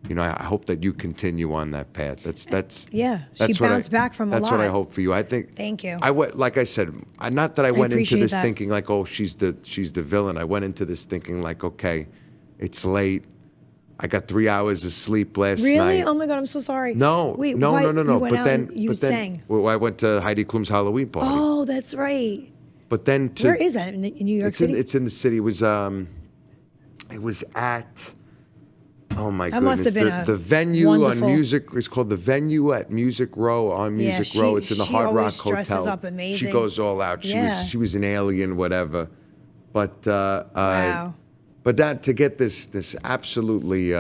you know, I hope that you continue on that path. That's Yeah, that's she what bounced back from a That's what I lot. hope for you. I think. Thank you. Like I said, not that I went into appreciate this that. thinking like, oh, she's the villain. I went into this thinking like, okay, it's late. I got 3 hours of sleep last Really? night. Oh my God, I'm so sorry. No, Wait, no. why- You went But out then, and you sang. well, I went to Heidi Klum's Halloween party. Oh, that's right. But then Where is that? In New York City? it's in the city. It was at. Oh my That goodness! must have been the venue wonderful- on Music. It's called the Venue at Music Row on Yeah, Music Row. It's in the she Hard Rock always dresses Hotel. up amazing. She goes all out. Yeah. She was an alien, whatever. But Wow. but that to get this absolutely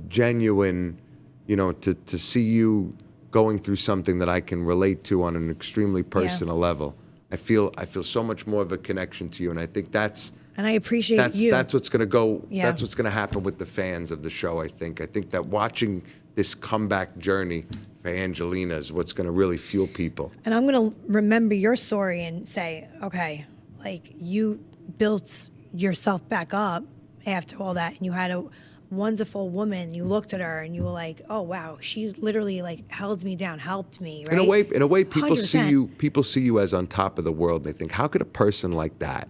genuine, you know, to see you going through something that I can relate to on an extremely personal level. I feel so much more of a connection to you, and I think that's And I appreciate you. that's what's going to go. Yeah. That's what's going to happen with the fans of the show. I think that watching this comeback journey for Angelina is what's going to really fuel people. And I'm going to remember your story and say, okay, like you built yourself back up after all that, and you had a wonderful woman. You looked at her and you were like, oh wow, she literally like held me down, helped me. Right? In a way, people 100%. see you as on top of the world. They think, how could a person like that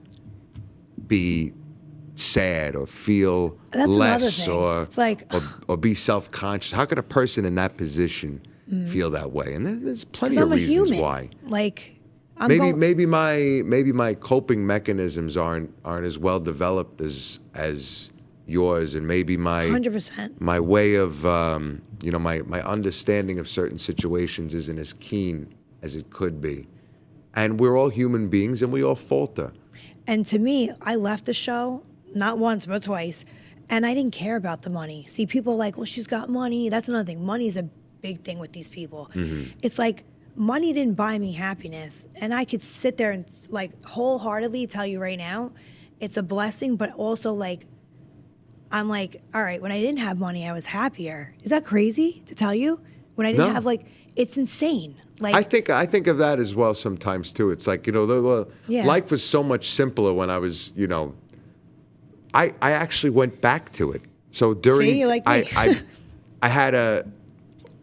be sad or feel That's another less thing. or It's like- or be self-conscious? How could a person in that position feel that way? And there's plenty 'Cause of I'm a reasons human. why. Like I'm Maybe my coping mechanisms aren't as well developed as yours, and maybe my 100%. my way of my understanding of certain situations isn't as keen as it could be. And we're all human beings, and we all falter. And to me, I left the show not once but twice, and I didn't care about the money. See, people are like, well, she's got money. That's another thing. Money's a big thing with these people. It's like money didn't buy me happiness, and I could sit there and like wholeheartedly tell you right now, it's a blessing, but also like I'm like, all right, when I didn't have money, I was happier. Is that crazy to tell you? When I didn't No. have it's insane. Like I think of that as well sometimes too. It's like, Yeah. life was so much simpler when I was, I actually went back to it. So during See, like me. I had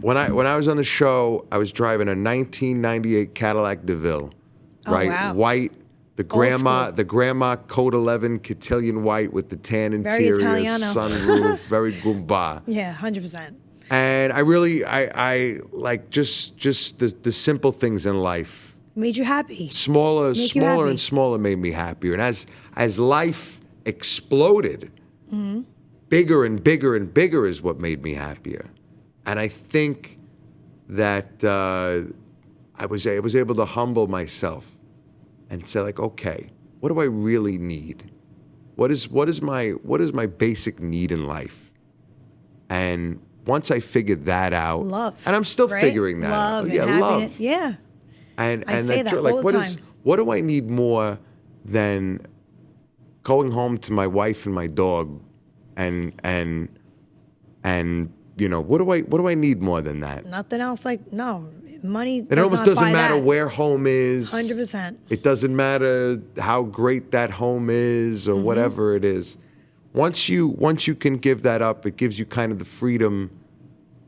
when I was on the show, I was driving a 1998 Cadillac DeVille, Oh, right? wow. White, the school. grandma Code 11 cotillion white with the tan Very interior, Italiano. sunroof, very Goomba. yeah, 100%. And I really, I like just the simple things in life. Made you happy. Smaller Make you happy. and smaller made me happier. And as life exploded, bigger and bigger and bigger is what made me happier. And I think that I was able to humble myself and say like, okay, what do I really need? What is my basic need in life? And once I figured that out, Love. and I'm still right? figuring that love out. and Yeah, happiness. love. Yeah. And I say that all the time. what do I need more than going home to my wife and my dog, and what do I need more than that? Nothing else no. Money It almost doesn't matter where home is. 100%. It doesn't matter how great that home is or whatever it is. Once you can give that up, it gives you kind of the freedom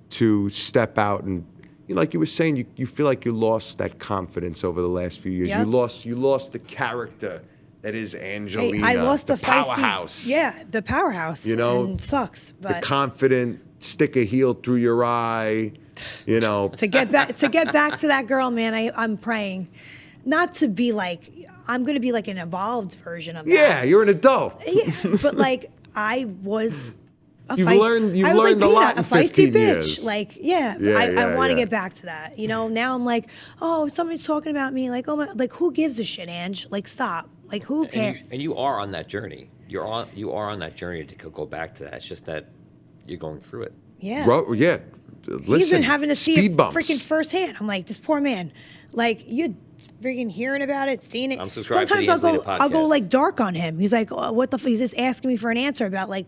to step out and, like you were saying, you feel like you lost that confidence over the last few years. Yep. You lost the character that is Angelina. I lost the feisty, powerhouse. Yeah, the powerhouse. And it sucks, the but confident, stick a heel through your eye. to get back to that girl, man, I'm praying not to be like I'm going to be like an evolved version of that. Yeah, you're an adult. Yeah, but like I was. You've I learned was a like lot Peanut, in a feisty 15 bitch. years. Like, Yeah, I want to yeah. get back to that. Now I'm like, oh, somebody's talking about me. Like, oh my, like who gives a shit, Ange? Like, stop. Like, who cares? And you are on that journey. You are on that journey to go back to that. It's just that you're going through it. Yeah. Yeah, listen, He's been having to see speed it bumps. freaking firsthand. I'm like, this poor man. Like, you're freaking hearing about it, seeing it. I'm subscribed to the Sometimes Angelina I'll go podcast. like dark on him. He's like, oh, what the he's just asking me for an answer about like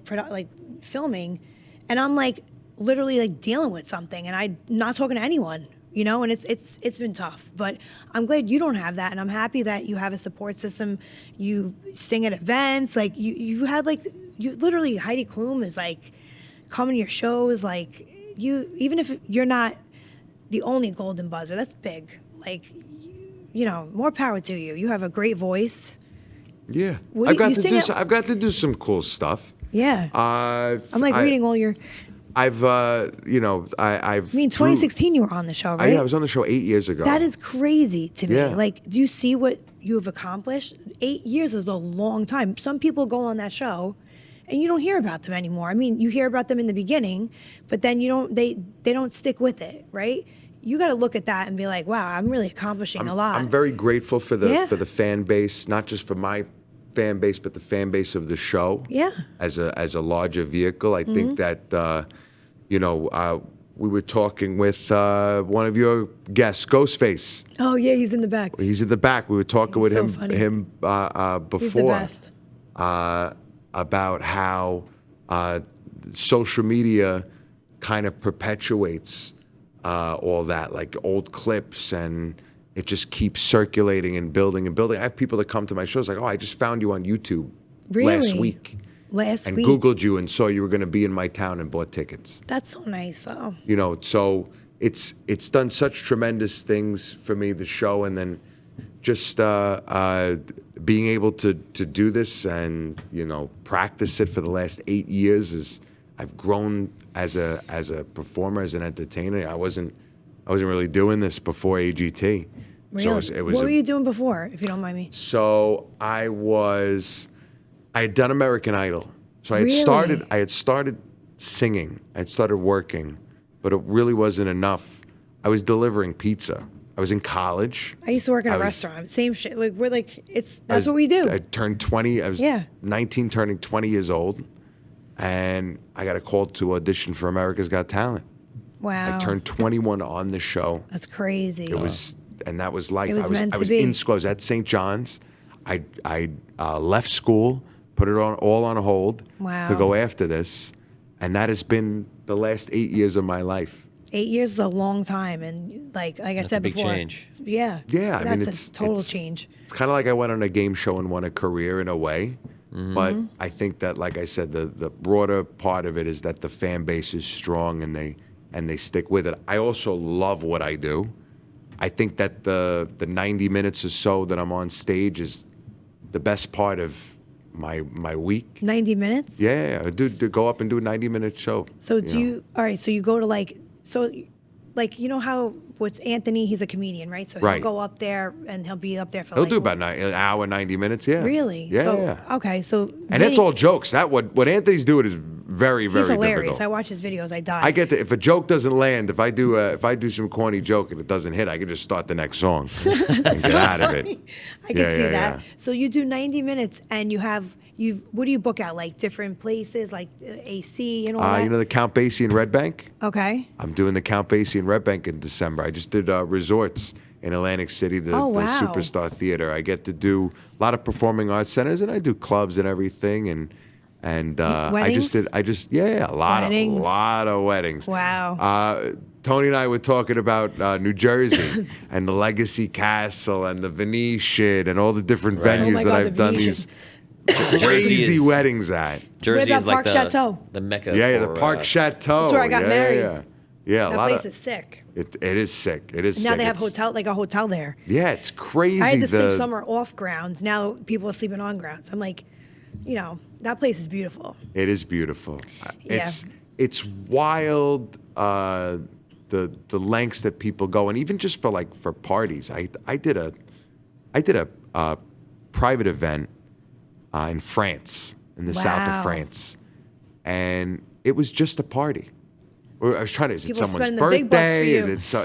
filming. And I'm like literally like dealing with something and I'm not talking to anyone, you know, and it's been tough. But I'm glad you don't have that, and I'm happy that you have a support system. You sing at events, like you had like you literally Heidi Klum is like coming to your shows, like you, even if you're not the only golden buzzer, that's big. Like, you know, more power to you. You have a great voice. Yeah, What I've do you got to sing do. at- I've got to do some cool stuff. Yeah. I'm like I- reading all your. I've, you know, I've. I mean, 2016 you were on the show, right? I was on the show 8 years ago. That is crazy to me. Yeah. Like, do you see what you've accomplished? 8 years is a long time. Some people go on that show and you don't hear about them anymore. I mean, you hear about them in the beginning, but then you don't, they don't stick with it, right? You got to look at that and be like, wow, I'm really accomplishing a lot. I'm very grateful for the Yeah. fan base, not just for my fan base, but the fan base of the show. Yeah. As a larger vehicle, I think that you know, we were talking with one of your guests, Ghostface. Oh, yeah, he's in the back. He's in the back. We were talking with so him funny. before He's the best. About how social media kind of perpetuates all that, like old clips, and it just keeps circulating and building and building. I have people that come to my shows like, oh, I just found you on YouTube last Really? week. Last And week. Googled you and saw you were going to be in my town and bought tickets. That's so nice, though. You know, so it's done such tremendous things for me, the show, and then just being able to do this and, you know, practice it for the last 8 years is I've grown as a performer, as an entertainer. I wasn't really doing this before AGT. Really? So it was what were you doing before, if you don't mind me? So I had done American Idol. So I had started singing. I had started working, but it really wasn't enough. I was delivering pizza. I was in college. I used to work in a I was- restaurant. Same shit. Like, we're like, that's what we do. I turned 20. I was 19, turning 20 years old, and I got a call to audition for America's Got Talent. Wow. I turned 21 on the show. That's crazy. It was, and that was life. It was meant I to was be. in school. I was at St. John's. I left school, put it all on hold Wow. to go after this, and that has been the last 8 years of my life. 8 years is a long time, and like I said a big before, change. Yeah. Yeah, I mean, that's a total change. It's kind of like I went on a game show and won a career in a way. Mm-hmm. But I think that, like I said, the broader part of it is that the fan base is strong and they stick with it. I also love what I do. I think that the 90 minutes or so that I'm on stage is the best part of my week. 90 minutes. Yeah, to go up and do a 90-minute show. So do you? All right. So you go to like you know how with Anthony, he's a comedian, right? So he'll Right. go up there and he'll be up there for He'll like do about an hour, 90 minutes. Yeah. Really? Yeah. So, yeah. Okay. So And it's all jokes. That what Anthony's doing is very, very he's hilarious. difficult. I watch his videos. I die. I get to, if a joke doesn't land, if I do some corny joke and it doesn't hit, I can just start the next song and get out of it. I can Yeah, see yeah, that. yeah. So you do 90 minutes, and what do you book out, like different places, like AC and all that? You know the Count Basie in Red Bank? Okay. I'm doing the Count Basie in Red Bank in December. I just did resorts in Atlantic City, the Oh, wow. Superstar Theater. I get to do a lot of performing arts centers, and I do clubs and everything, and Weddings? I just a lot Weddings? of weddings. Wow. Tony and I were talking about New Jersey and the Legacy Castle and the Venetian and all the different Right. venues Oh my that God, I've the done Venetian. these crazy is- weddings at. Jersey about is like Park Chateau? the mecca. Yeah, the for, Park Chateau. That's where I got yeah, married. Yeah, yeah. A That lot place of is sick. it is sick. It is And now sick. they have It's- a hotel there. Yeah, it's crazy. I had to sleep somewhere off grounds. Now people are sleeping on grounds. I'm like, that place is beautiful. It is beautiful. Yeah. It's wild. The lengths that people go, and even just for parties. I did a private event in France, in the south Wow. of France, and it was just a party. I was trying to. Is it People someone's spend the big bucks for birthday? you.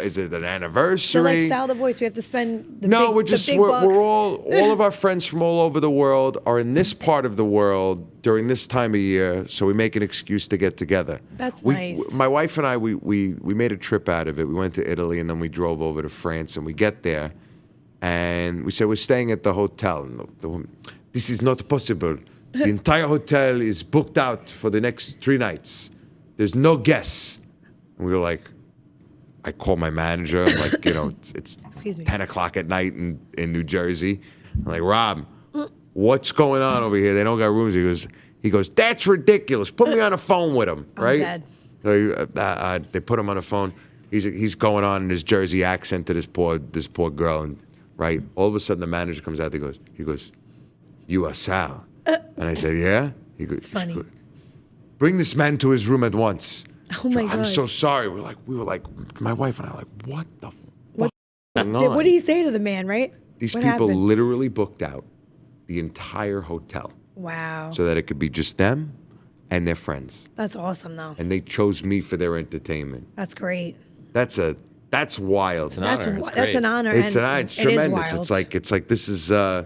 Is it an They're anniversary? like, Sal the voice. We have to spend the No, big, the big bucks. we're all of our friends from all over the world are in this part of the world during this time of year, so we make an excuse to get together. That's nice. My wife and I, we made a trip out of it. We went to Italy and then we drove over to France, and we get there, and we said we're staying at the hotel. And the woman, this is not possible. The entire hotel is booked out for the next 3 nights. There's no guests. And we were like, I call my manager. I'm like, it's Excuse me. 10 o'clock at night in New Jersey. I'm like, Rob, what's going on over here? They don't got rooms. He goes, that's ridiculous. Put me on the phone with him, right? dead. So, they put him on the phone. He's going on in his Jersey accent to this poor girl, and right. All of a sudden, the manager comes out. He goes, you are Sal. And I said, yeah. He goes, It's funny. Bring this man to his room at once. Oh my God. I'm so sorry. We were like, my wife and I were like, what the fuck is going on? What did he say to the man, right? These What people happened? literally booked out the entire hotel Wow. so that it could be just them and their friends. That's awesome, though. And they chose me for their entertainment. That's great. That's wild. It's an honor. It's That's great. an honor. It's and it's it is tremendous. wild. It's like this is I'm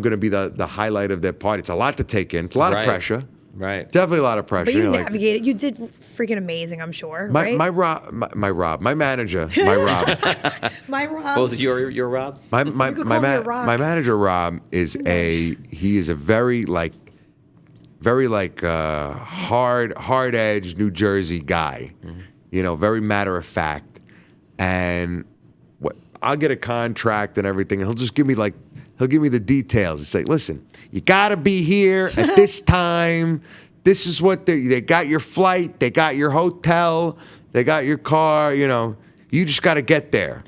going to be the highlight of their party. It's a lot to take in. It's a lot of Right. pressure. Right. Definitely a lot of pressure. But you You're like, navigated. You did freaking amazing, I'm sure. my right? my manager, my Rob. My Rob. What was it, your Rob? My You could call me a rock. my manager Rob is a very hard edge New Jersey guy, very matter of fact, and I'll get a contract and everything, and he'll just give me the details. He'll say, listen, you gotta be here at this time. This is what they got your flight, they got your hotel, they got your car. You just gotta get there.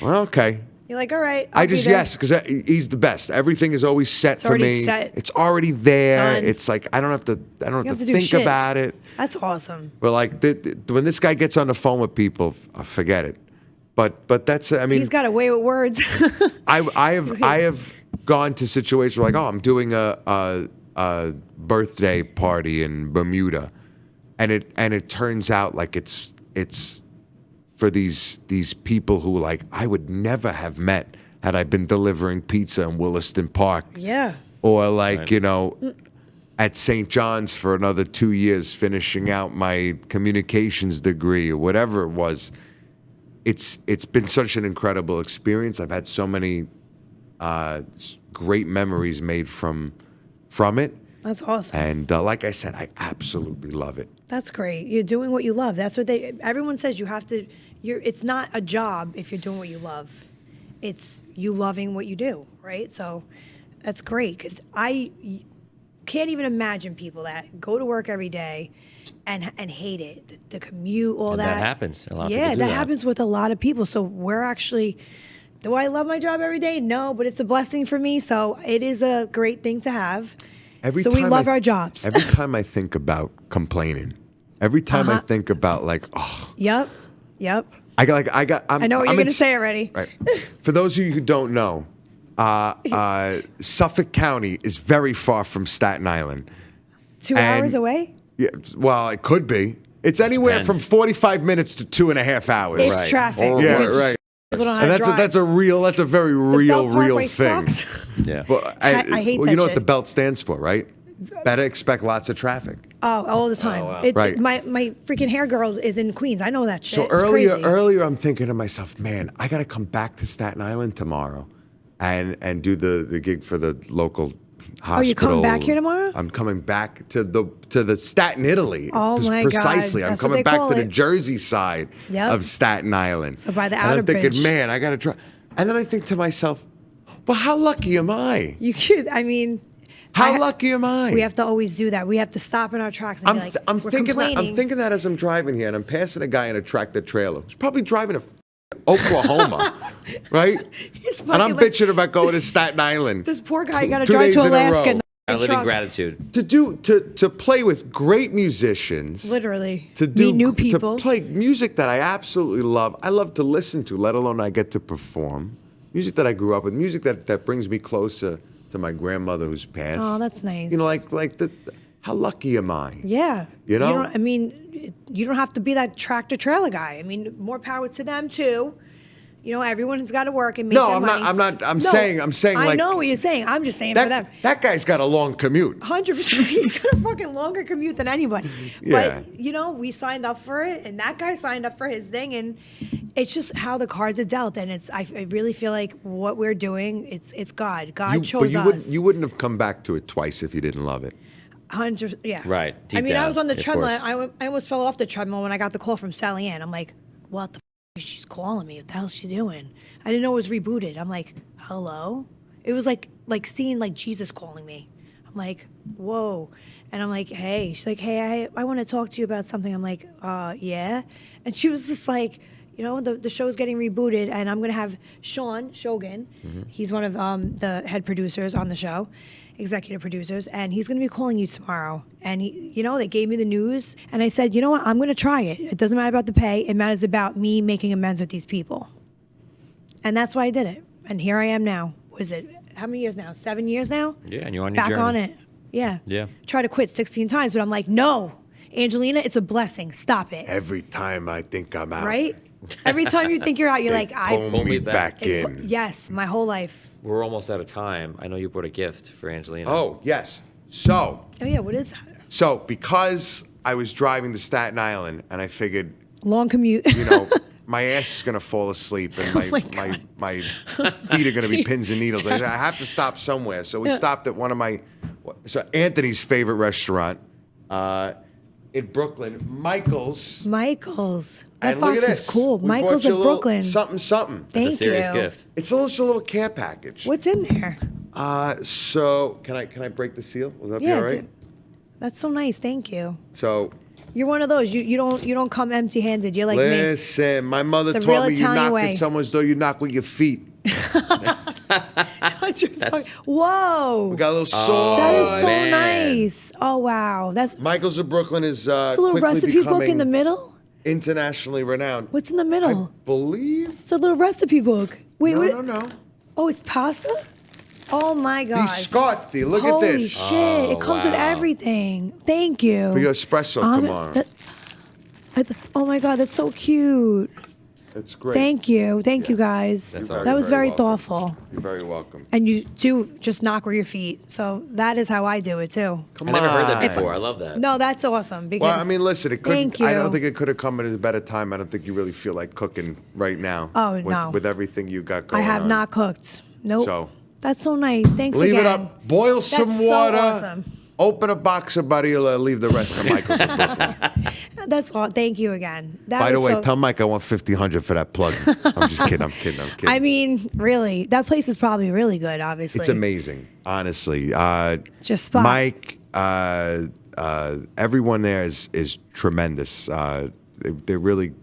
Well, okay. You're like, all right. I just yes, because he's the best. Everything is always set for already me. set. It's already there. Done. It's like I don't have to You have to do think shit. about it. That's awesome. But like when this guy gets on the phone with people, forget it. But that's He's got a way with words. I have gone to situations where like I'm doing a birthday party in Bermuda, and it turns out like it's for these people who like I would never have met had I been delivering pizza in Williston Park. Yeah. Or like, Right. at St. John's for another 2 years finishing out my communications degree or whatever it was. It's been such an incredible experience. I've had so many great memories made from it. That's awesome. And like I said, I absolutely love it. That's great. You're doing what you love. That's what everyone says you have to, it's not a job if you're doing what you love. It's you loving what you do, right? So that's great because I can't even imagine people that go to work every day and hate it, the commute, all And that. that happens. A lot of yeah, people do that that. happens with a lot of people. So we're actually, do I love my job every day? No, but it's a blessing for me. So it is a great thing to have. So we love our jobs. Every time I think about complaining, every time I think about like, oh, Yep. I know what you're going to say already. Right. For those of you who don't know, Suffolk County is very far from Staten Island. 2 And- hours away? Yeah, well, it could be. It's anywhere from Depends. 45 minutes to 2.5 hours. It's Right. traffic. Or Yeah, because right. People don't know how And to drive. that's a very The real Belt Parkway thing. sucks. Yeah. But I hate well, that you know what shit. the belt stands for, right? Better expect lots of traffic. Oh, all the time. wow. It's, Right. My freaking hair girl is in Queens. I know that shit. So It's earlier, crazy. I'm thinking to myself, man, I got to come back to Staten Island tomorrow, and do the gig for the local hospital. Oh, you coming back here tomorrow? I'm coming back to the Staten Italy. Oh, my God. Precisely. I'm That's what coming they back call to the it. Jersey side Yep. of Staten Island. So by the and outer I'm thinking, bridge. man, I got to try. And then I think to myself, well, how lucky am I? You could, I mean. How lucky am I? We have to always do that. We have to stop in our tracks and be like, I'm we're thinking complaining. that as I'm driving here, and I'm passing a guy in a tractor trailer who's probably driving to Oklahoma, right? He's And I'm fucking like, bitching about going to Staten Island. This poor guy got to 2 drive days to in a row. Alaska. I In live in truck. gratitude. to play with great musicians, Literally. to do Meet new people. to play music that I absolutely love. I love to listen to, let alone I get to perform. Music that I grew up with, music that brings me closer to my grandmother who's passed. Oh, that's nice. You know, like how lucky am I? Yeah. You know? I mean, you don't have to be that tractor trailer guy. I mean, more power to them too. You know, everyone's got to work and make No, their I'm money. not. I'm No, saying I like know what you're saying. I'm just saying for them. that guy's got a long commute. 100%. He's got a fucking longer commute than anybody. Yeah. But, you know, we signed up for it, and that guy signed up for his thing, and it's just how the cards are dealt. And I really feel like what we're doing, it's God. God chose us. You wouldn't have come back to it twice if you didn't love it. 100, yeah. Right, I deep mean, I down, was on the of treadmill. course. I almost fell off the treadmill when I got the call from Sally Ann. I'm like, what the f*** is she's calling me? What the hell is she doing? I didn't know it was rebooted. I'm like, hello? It was like seeing like Jesus calling me. I'm like, whoa. And I'm like, hey. She's like, hey, I want to talk to you about something. I'm like, yeah. And she was just like, you know, the show's getting rebooted, and I'm going to have Sean Shogun. He's one of the head producers on the show, executive producers, and he's going to be calling you tomorrow. And, you know, they gave me the news, and I said, you know what, I'm going to try it. It doesn't matter about the pay. It matters about me making amends with these people. And that's why I did it. And here I am now. What is it? How many years now? 7 years now? Yeah, and you're on your Back journey. on it. Yeah. Yeah. Tried to quit 16 times, but I'm like, no, Angelina, it's a blessing. Stop it. Every time I think I'm out, Right? Every time you think you're out, you're they like, pull me back in. Yes, my whole life. We're almost out of time. I know you brought a gift for Angelina. Oh yes. So Oh yeah, what is that? because I was driving to Staten Island and I figured, Long commute. you know, my ass is gonna fall asleep and my feet are gonna be pins and needles. I have to stop somewhere. So we stopped at one of Anthony's favorite restaurant in Brooklyn, Michael's. Michael's. That And look box at is this. cool. We Michael's bought you of a little Brooklyn. Something. Thank It's a serious you. gift. It's a little care package. What's in there? So can I break the seal? Will that be Yeah, all right? that's so nice. Thank you. So You're one of those. You don't come empty-handed. You're like me. listen, my mother It's a real taught me you Italian knock way. at someone's door, you knock with your feet. Whoa. We got a little sauce. That is so man. nice. Oh wow. That's Michael's of Brooklyn is it's a little quickly recipe book in the becoming middle. internationally renowned. What's in the I middle? believe. It's a little recipe book. Wait, what? No. Oh, it's pasta? Oh my God. Biscotti. Look at Holy this. shit. Oh, it comes with wow. everything. Thank you. For your espresso tomorrow. Oh my God, that's so cute. It's great. Thank you. Thank you guys. That's That awesome. was very welcome. thoughtful. You're very welcome. And you do just knock where your feet. So that is how I do it too. Come I never heard that on. before. I love that. No, that's awesome. Because Well, I mean, listen, it Thank couldn't. I you. don't think it could have come at a better time. I don't think you really feel like cooking right now. Oh, with, no. With everything you got I going on. have not cooked. Nope. So- That's so nice. Thanks Leave again. it up. Boil some so water. awesome. Open a box of Barilla. Leave the rest of Michael's in Brooklyn. That's all. Thank you again. That By the was way, so- tell Mike I want $1,500 for that plug. I'm just kidding. I'm kidding. I mean, really, that place is probably really good. Obviously, It's amazing, honestly. Just spot. Mike, everyone there is tremendous. They're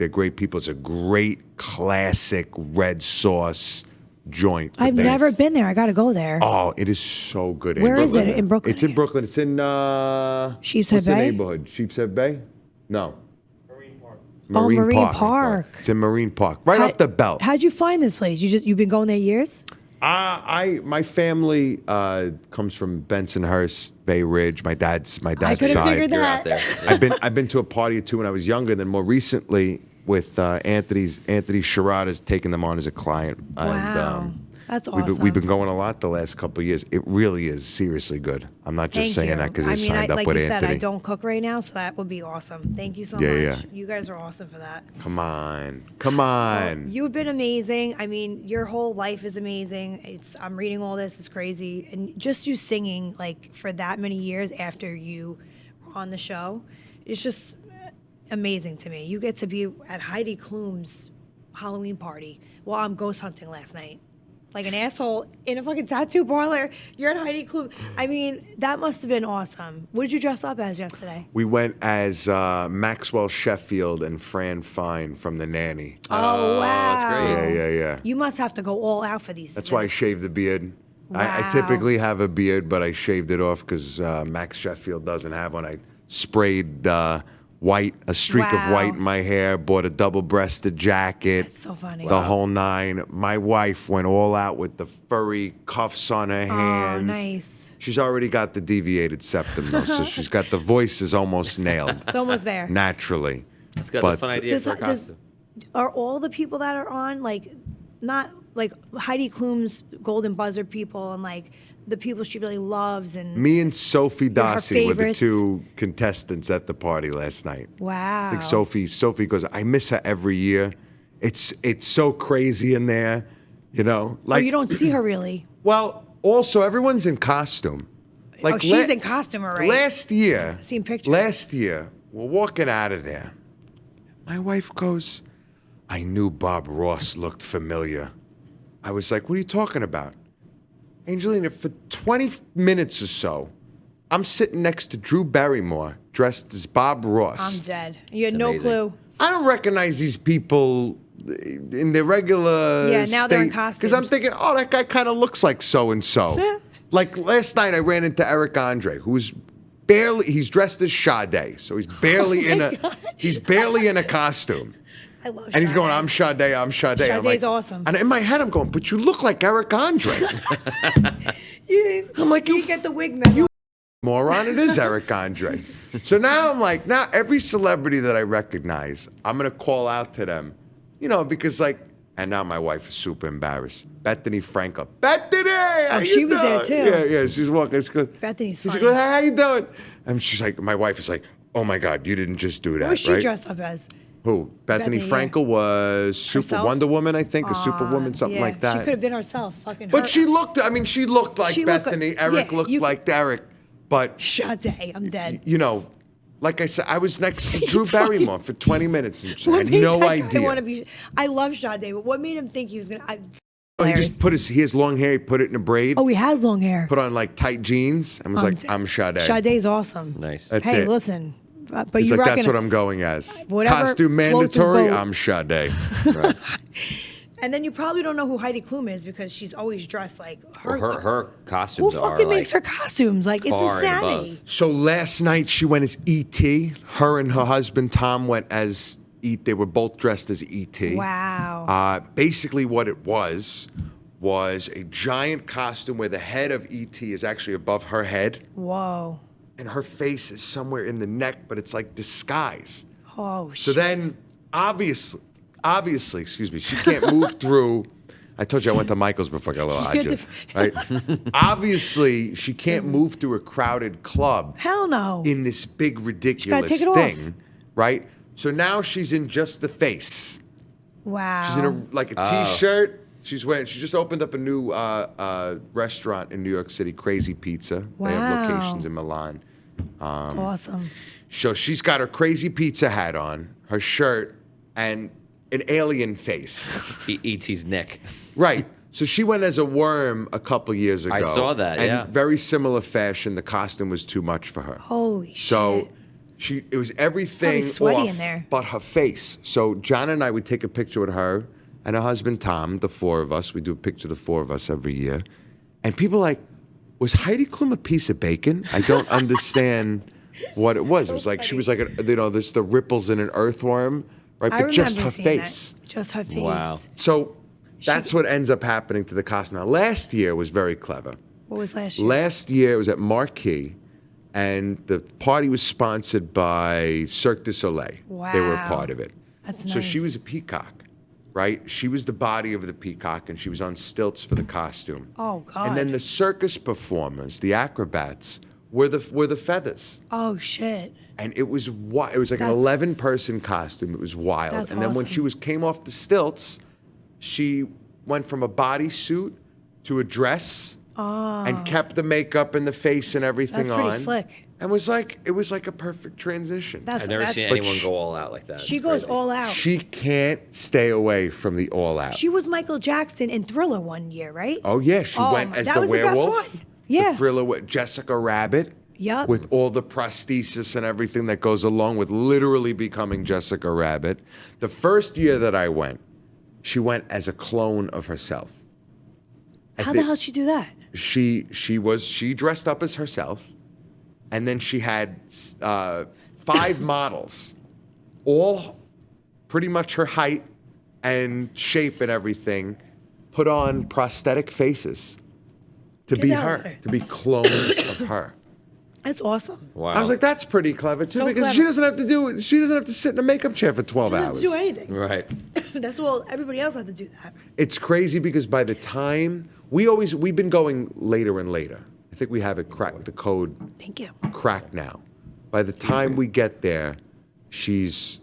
great people. It's a great classic red sauce joint. I've never been there. I got to go there. Oh, it is so good. Where is it? In Brooklyn? It's in Brooklyn. It's in Sheepshead what's the Bay? neighborhood? Sheepshead Bay? No. Marine Park. Oh, Marine Park. It's in Marine Park, right off the belt. How'd you find this place? You've been going there years? My family comes from Bensonhurst, Bay Ridge. My dad's I could have side. figured You're that. out there. I've been to a party or two when I was younger. Then more recently with Anthony Sherrod has taken them on as a client. Wow. That's awesome. We've been going a lot the last couple of years. It really is seriously good. I'm not just Thank saying you. that because I signed up like with you said, Anthony. I don't cook right now, so that would be awesome. Thank you so Yeah, much. yeah. You guys are awesome for that. Come on. You've been amazing. I mean, your whole life is amazing. I'm reading all this. It's crazy. And just you singing like for that many years after you were on the show, it's just amazing to me. You get to be at Heidi Klum's Halloween party while I'm ghost hunting last night. Like an asshole in a fucking tattoo parlor. You're at Heidi Klum. I mean, that must have been awesome. What did you dress up as yesterday? We went as Maxwell Sheffield and Fran Fine from The Nanny. Oh, wow. that's great. Yeah. You must have to go all out for these. That's why I shaved the beard. I Wow. typically have a beard, but I shaved it off because Max Sheffield doesn't have one. I sprayed a streak of Wow. white in my hair, bought a double-breasted jacket. That's so funny. The whole nine. My wife went all out with the furry cuffs on her hands. Oh, nice. She's already got the deviated septum, though, so she's got the voice is almost nailed It's almost there. naturally. That's got a But fun idea for a costume. Are all the people that are on, like, not like Heidi Klum's Golden Buzzer people and like the people she really loves and me and Sophie Yeah, her Dossi were the favorites. two contestants at the party last night. wow. I think Sophie goes, I miss her every year. It's so crazy in there, you know. Oh, you don't see her really. Well, also everyone's in costume. Oh, she's in costume, all right. Last year, I've seen pictures. Last year, we're walking out of there. My wife goes, I knew Bob Ross looked familiar. I was like, what are you talking about? Angelina, for 20 minutes or so, I'm sitting next to Drew Barrymore dressed as Bob Ross. I'm dead. You had It's no amazing. clue. I don't recognize these people in their regular Yeah, now they're in Because I'm costumes. thinking, oh, that guy kind of looks like so-and-so. Like last night I ran into Eric Andre, who's he's dressed as Sade, so he's barely he's barely in a costume. I love And he's going, Sade. I'm Sade, I'm Sade. I'm Sade's awesome. And in my head I'm going, but you look like Eric Andre. I'm like, you you get the wig memo. moron, it is Eric Andre. So now I'm like, now every celebrity that I recognize, I'm going to call out to them, you know, because like, and now my wife is super embarrassed. Bethany Frankel. Bethany! How you she was there, doing?" too. Yeah, she's walking. She goes, Bethany's She funny. goes, hey, how you doing? And she's like, my wife is like, oh my God, you didn't just do that, What was she right? dressed up as? Who? Bethany Bethany, yeah. Frankel was Super Herself? Wonder Woman, I think, or Superwoman, something Yeah, like that. She could have been herself. Fucking But her. she looked like She looked Bethany. like- Eric yeah, looked you- like Eric. But Sade, I'm dead. you know, like I said, I was next to Drew Barrymore for 20 minutes and she What had made no that guy idea. wanna be? I love Sade, but what made him think he was gonna? He just he has long hair, he put it in a braid, Oh, he has long hair. put on like tight jeans, and was like, I'm Sade. Sade's awesome. Nice. That's Hey, it. listen, but He's you like, reckon? that's what I'm going as. Whatever Costume floats his mandatory, boat. I'm Sade. Right. And then you probably don't know who Heidi Klum is because she's always dressed like her. Well, her Who costumes are fucking like makes her costumes? Like it's far and insanity. above. So last night she went as E.T. Her and her husband Tom went as E. They were both dressed as E.T. Wow. Basically, what it was a giant costume where the head of E.T. is actually above her head, Whoa. and her face is somewhere in the neck, but it's like disguised. Oh So shit. then, obviously, excuse me, she can't move through. I told you I went to Michael's before I got a little You agita, had right? Obviously, she can't move through a crowded club Hell no. in this big ridiculous take it off. thing, right? So now she's in just the face. Wow. She's in a t-shirt. She just opened up a new restaurant in New York City, Crazy Pizza. They have Wow. locations in Milan. That's awesome. So she's got her Crazy Pizza hat on, her shirt, and an alien face. E.T.'s neck. Right. So she went as a worm a couple years ago. I saw that, and yeah. very similar fashion. The costume was too much for her. Holy So shit. it was everything sweaty off in there. but her face. So John and I would take a picture with her and her husband Tom, the four of us. We do a picture of the four of us every year. And people are like, was Heidi Klum a piece of bacon? I don't understand what it was. It was like she was like there's the ripples in an earthworm, right? I But just remember her seeing face. that. Just her face. Wow. So that's what ends up happening to the costume. Now, last year was very clever. What was last year? Last year it was at Marquee, and the party was sponsored by Cirque du Soleil. They were a Wow. part of it. That's So she nice. was a peacock, right? She was the body of the peacock, and she was on stilts for the costume. Oh God. And then the circus performers, the acrobats, were the feathers. Oh shit. And it was it was like an That's- 11-person costume. It was wild. That's And then when awesome. she came off the stilts, she went from a bodysuit to a dress and kept the makeup and the face and everything That's pretty on. slick. And it was like a perfect transition. That's I've never seen But anyone she- go all out like that. she It's goes crazy. all out. She can't stay away from the all out. She was Michael Jackson in Thriller one year, right? Oh yeah, she Oh, went as that the was the best werewolf. one. Yeah. The Thriller with Jessica Rabbit. Yup. With all the prosthesis and everything that goes along with literally becoming Jessica Rabbit. The first year that I went, she went as a clone of herself. How the hell did she do that? She dressed up as herself, and then she had 5 models, all pretty much her height and shape and everything, put on prosthetic faces, to Get be that her, letter. to be clones of her. That's awesome. Wow. I was like, that's pretty clever too, So because clever. she doesn't have to do it. She doesn't have to sit in a makeup chair for 12 She doesn't hours. have to do anything. Right. That's well, everybody else had to do that. It's crazy because by the time we've been going later and later. I think we have it cracked, the code Thank you. cracked now. By the time we get there, she's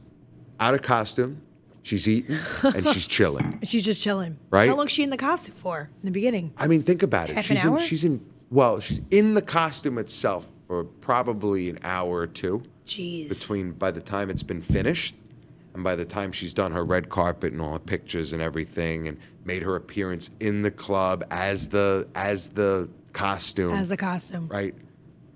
out of costume, she's eating, and she's chilling. She's just chilling. Right? How long is she in the costume for in the beginning? I mean, think about it. Half an hour? She's in the costume itself for probably an hour or two. Jeez. By the time it's been finished and by the time she's done her red carpet and all her pictures and everything and made her appearance in the club as the costume. As the costume. Right.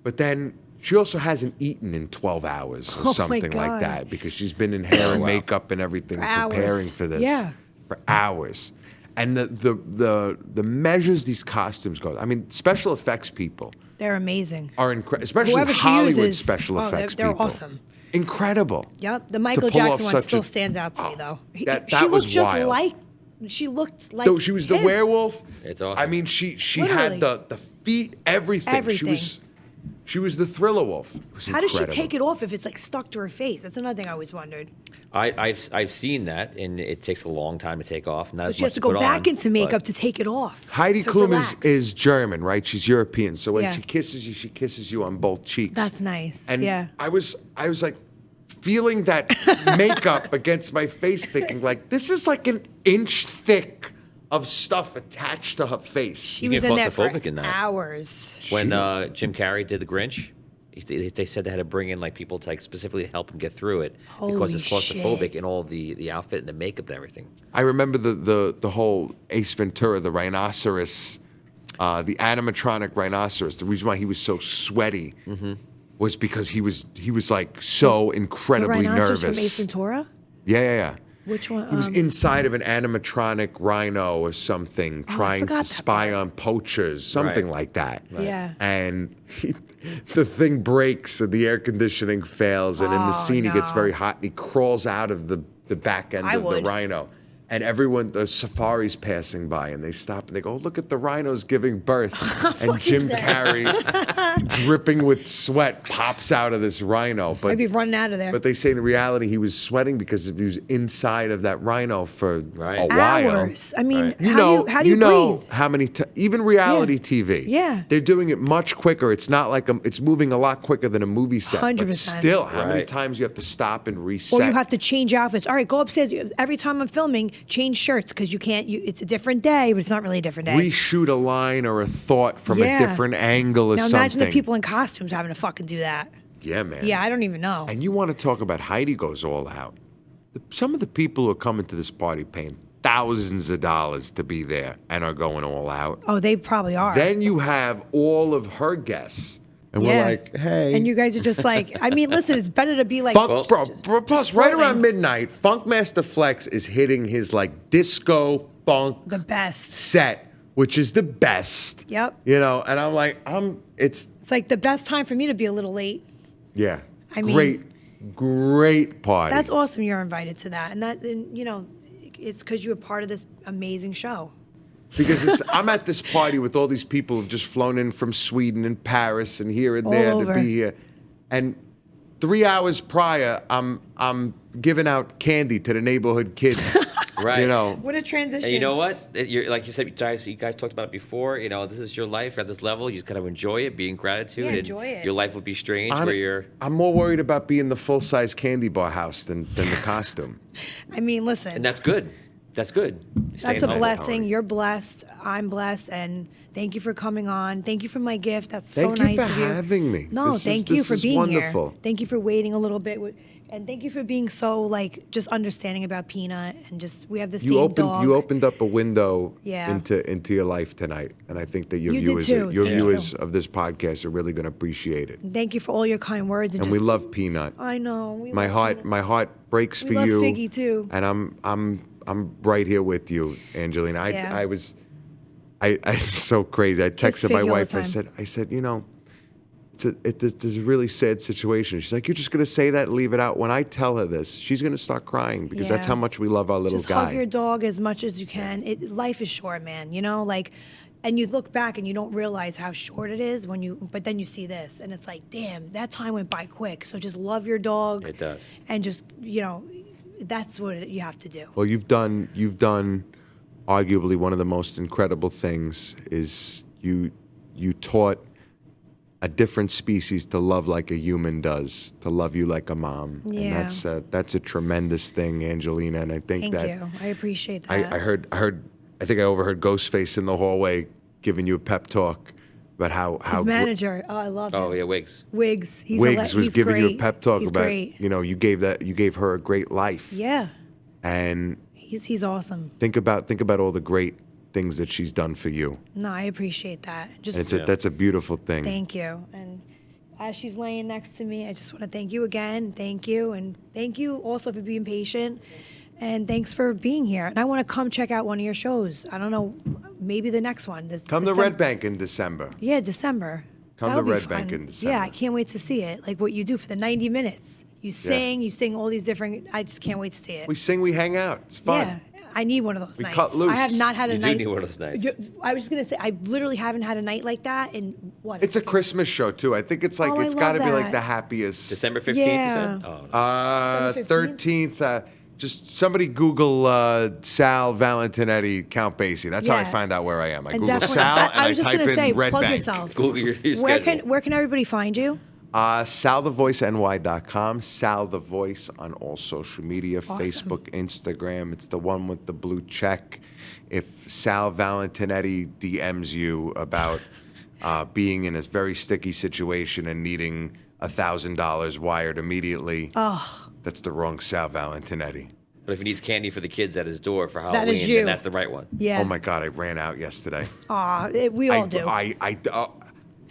But then she also hasn't eaten in 12 hours or Oh my something like God. that because she's been in hair and wow. makeup and everything For hours. preparing for this. Yeah. For hours. And the measures these costumes go. I mean, special effects people They're amazing. are incredible, especially Whoever she Hollywood uses, special oh, effects they're people. awesome. Incredible. Yep. The Michael pull off Jackson one such still a- stands out to me Oh, though. that She was looked just wild. like she looked like Though she was the him. werewolf. It's awesome. I mean, she Literally. had the feet, everything. Everything. She was the Thriller Wolf. It was How does she incredible. take it off if it's like stuck to her face? That's another thing I always wondered. I've seen that, and it takes a long time to take off. Not So as she has much to go put back on, into makeup but- to take it off. Heidi to Klum relax. is German, right? She's European. So when Yeah. she kisses you on both cheeks. That's nice. And yeah. I was like feeling that makeup against my face, thinking like, this is like an inch thick of stuff attached to her face. She You was get in there for claustrophobic in that. hours. When Jim Carrey did The Grinch, they said they had to bring in like people to like specifically help him get through it because Holy it's claustrophobic shit. in all the outfit and the makeup and everything. I remember the whole Ace Ventura, the rhinoceros, the animatronic rhinoceros. The reason why he was so sweaty was because he was like so The incredibly rhinoceros nervous. from Ace Ventura? Yeah. Which one? He was inside of an animatronic rhino or something, trying forgot to that spy part. on poachers, something Right. like that. Yeah. And the thing breaks and the air conditioning fails, and in the Oh, scene he gets no. very hot and he crawls out of the back end I of the would. rhino. And everyone, the safari's passing by, and they stop and they go, "Oh, look at the rhinos giving birth." And Jim dead. Carrey, dripping with sweat, pops out of this rhino. But I'd be running out of there. but they say in reality he was sweating because he was inside of that rhino for Right. a while. Hours. I mean, Right. how do you know breathe? how many even reality Yeah. TV. Yeah. they're doing it much quicker. It's not like it's moving a lot quicker than a movie set. 100%. But still, how many Right. times you have to stop and reset? Or you have to change outfits. All right, go upstairs. Every time I'm filming, change shirts because you can't. It's a different day, but it's not really a different day. reshoot a line or a thought from a Yeah. different angle or Now something. imagine the people in costumes having to fucking do that. Yeah, man. Yeah, I don't even know. And you want to talk about Heidi goes all out. Some of the people who are coming to this party paying thousands of dollars to be there and are going all out. Oh, they probably are. Then you have all of her guests. And yeah. we're like, hey. And you guys are just like, I mean, listen, it's better to be like, Funk, bro, plus right floating. around midnight, Funkmaster Flex is hitting his like disco funk the best. set, which is the best. Yep. You know, and I'm like, it's It's like the best time for me to be a little late. yeah. I mean- great party. That's awesome. You're invited to that, and you know, it's because you're part of this amazing show. Because I'm at this party with all these people who've just flown in from Sweden and Paris and here and All there over. to be here. And 3 hours prior, I'm giving out candy to the neighborhood kids. Right. You know. What a transition. And you know what? You're, like you said, you guys talked about it before. You know, this is your life at this level. You just kind of enjoy it, be in gratitude. Yeah, and enjoy it. Your life would be strange where you're. I'm more worried about being the full-size candy bar house than the costume. I mean, listen. And that's good. That's good. That's Staying a humble. blessing. You're blessed. I'm blessed. And thank you for coming on. Thank you for my gift. That's so Thank you nice for of you. having me. No, This is- thank you this for is being wonderful. here. Thank you for waiting a little bit. And thank you for being so, like, just understanding about Peanut. And just, we have the same dog. You opened up a window Yeah. into your life tonight, and I think that your You did viewers too. your Thank viewers you. of this podcast are really going to appreciate it. Thank you for all your kind words. And we love Peanut. I know. We My love heart breaks We for love you. Figgy, too. And I'm right here with you, Angelina. Yeah. It's so crazy. I texted my Figgy all the wife. time. I said, you know, this is a really sad situation. She's like, you're just gonna say that and leave it out. When I tell her this, she's gonna start crying because that's Yeah. how much we love our little Just guy. hug your dog as much as you can. Life is short, man. You know, like And you look back and you don't realize how short it is but then you see this and it's like, damn, that time went by quick. So just love your dog. It does. And just, that's what you have to do. Well, you've done arguably one of the most incredible things is you taught a different species to love like a human does, to love you like a mom. Yeah. And that's a tremendous thing, Angelina. And I think Thank you. I appreciate that. I think I overheard Ghostface in the hallway giving you a pep talk about how His manager. Oh, I love him. Oh yeah, Wiggs. Wiggs. Wiggs was he's giving you a great. pep talk He's about great. you gave her a great life. Yeah. And He's awesome. think about all the great things that she's done for you. No, I appreciate that. Just That's a beautiful thing. thank you. And as she's laying next to me, I just want to thank you again. Thank you. And thank you also for being patient. And thanks for being here. And I want to come check out one of your shows. I don't know, maybe the next one. Come to Red Bank in December. Yeah, December. Come That to would be Red Bank fun. in December. Yeah, I can't wait to see it. Like what you do for the 90 minutes. You sing all these different, I just can't wait to see it. We sing, we hang out. It's fun. Yeah, I need one of those We nights. cut loose. I have not had a You do night. need one of those nights. I was just going to say, I literally haven't had a night like that in what? It's a Christmas show too. I think it's like Oh, I it's got to love be like that. the happiest. December 15th, Yeah. you said? Oh, no. December 13th. Just somebody Google Sal Valentinetti, Count Basie. That's how I Yeah. find out where I am. I And Google definitely- Sal and I was just type gonna in say, Red plug Bank. yourself. Google your Where schedule. can everybody find you? SalTheVoiceNY.com. Sal the Voice on all social media, Awesome. Facebook, Instagram. It's the one with the blue check. If Sal Valentinetti DMs you about being in a very sticky situation and needing $1,000 wired immediately, that's the wrong Sal Valentinetti. But if he needs candy for the kids at his door for That Halloween, is you. then that's the right one. Yeah. Oh my God, I ran out yesterday. Aw, we all do.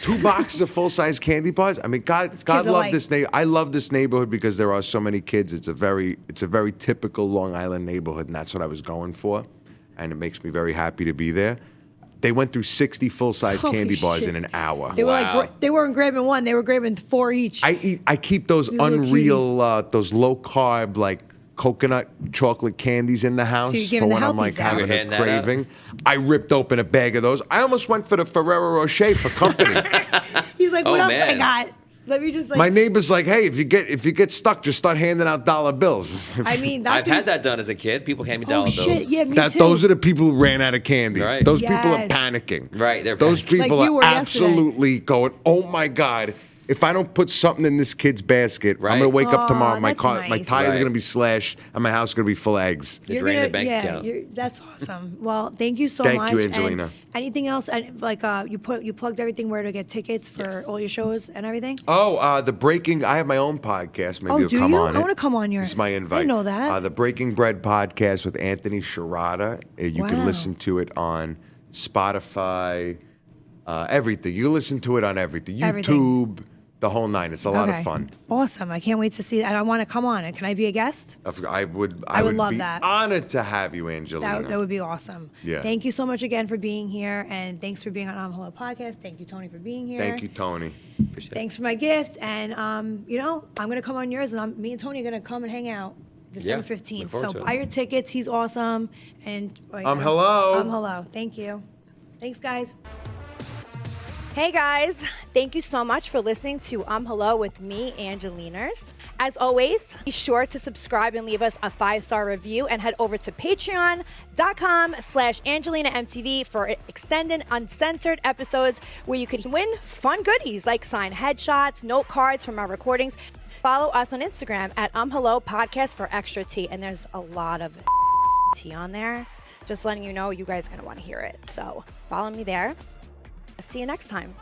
2 boxes of full-size candy bars. I mean, God kids are love like- this neighborhood. I love this neighborhood because there are so many kids. It's a very typical Long Island neighborhood, and that's what I was going for. And it makes me very happy to be there. They went through 60 full-size Holy candy bars shit. in an hour. They were Wow. like, they weren't grabbing one, they were grabbing 4 each. I keep those These little unreal, those low-carb, like coconut chocolate candies in the house you're for giving the when I'm like healthies out. having You're a handing that out? craving. I ripped open a bag of those. I almost went for the Ferrero Rocher for company. He's like, what Oh, else I man. got? Let me just like. My neighbor's like, hey, if you get stuck, just start handing out dollar bills. I mean, that's I've had that done as a kid. People hand me dollar Oh shit! bills. Yeah, me That too. those are the people who ran out of candy. Right. Those people are Yes. panicking. Right, they're Those panicking. people Like you are were yesterday. absolutely going, oh my God. If I don't put something in this kid's basket, Right. I'm gonna wake up Aw, tomorrow. My that's car, my nice. tires Right. are gonna be slashed, and my house is gonna be full of eggs. You're draining the bank account. That's awesome. Well, thank you so Thank much. you, And Angelina. anything else? And like you plugged everything where to get tickets for Yes. all your shows and everything. Oh, the Breaking. I have my own podcast. Maybe Oh, you'll do come you? on I it. wanna come on yours. It's my I invite. didn't know that. The Breaking Bread podcast with Anthony Sherrata. You can Wow. listen to it on Spotify, everything. You listen to it on everything. Everything. YouTube, the whole nine. It's a lot of fun. Awesome. I can't wait to see that. And I want to come on. And can I be a guest? I would love be that. honored to have you, Angelina. That would be awesome. Yeah. Thank you so much again for being here. And thanks for being on Hello Podcast. Thank you, Tony, for being here. Thank you, Tony. Appreciate it. Thanks for my gift. And, I'm going to come on yours. And me and Tony are going to come and hang out December Yeah, 15th. look forward So to it. buy your tickets. He's awesome. And Hello. Hello. Thank you. Thanks, guys. Hey guys, thank you so much for listening to Hello with me, Angeliners. As always, be sure to subscribe and leave us a 5-star review and head over to patreon.com/AngelinaMTV for extended uncensored episodes where you could win fun goodies like signed headshots, note cards from our recordings. Follow us on Instagram at Hello Podcast for extra tea, and there's a lot of tea on there. Just letting you know, you guys are going to want to hear it. So follow me there. See you next time.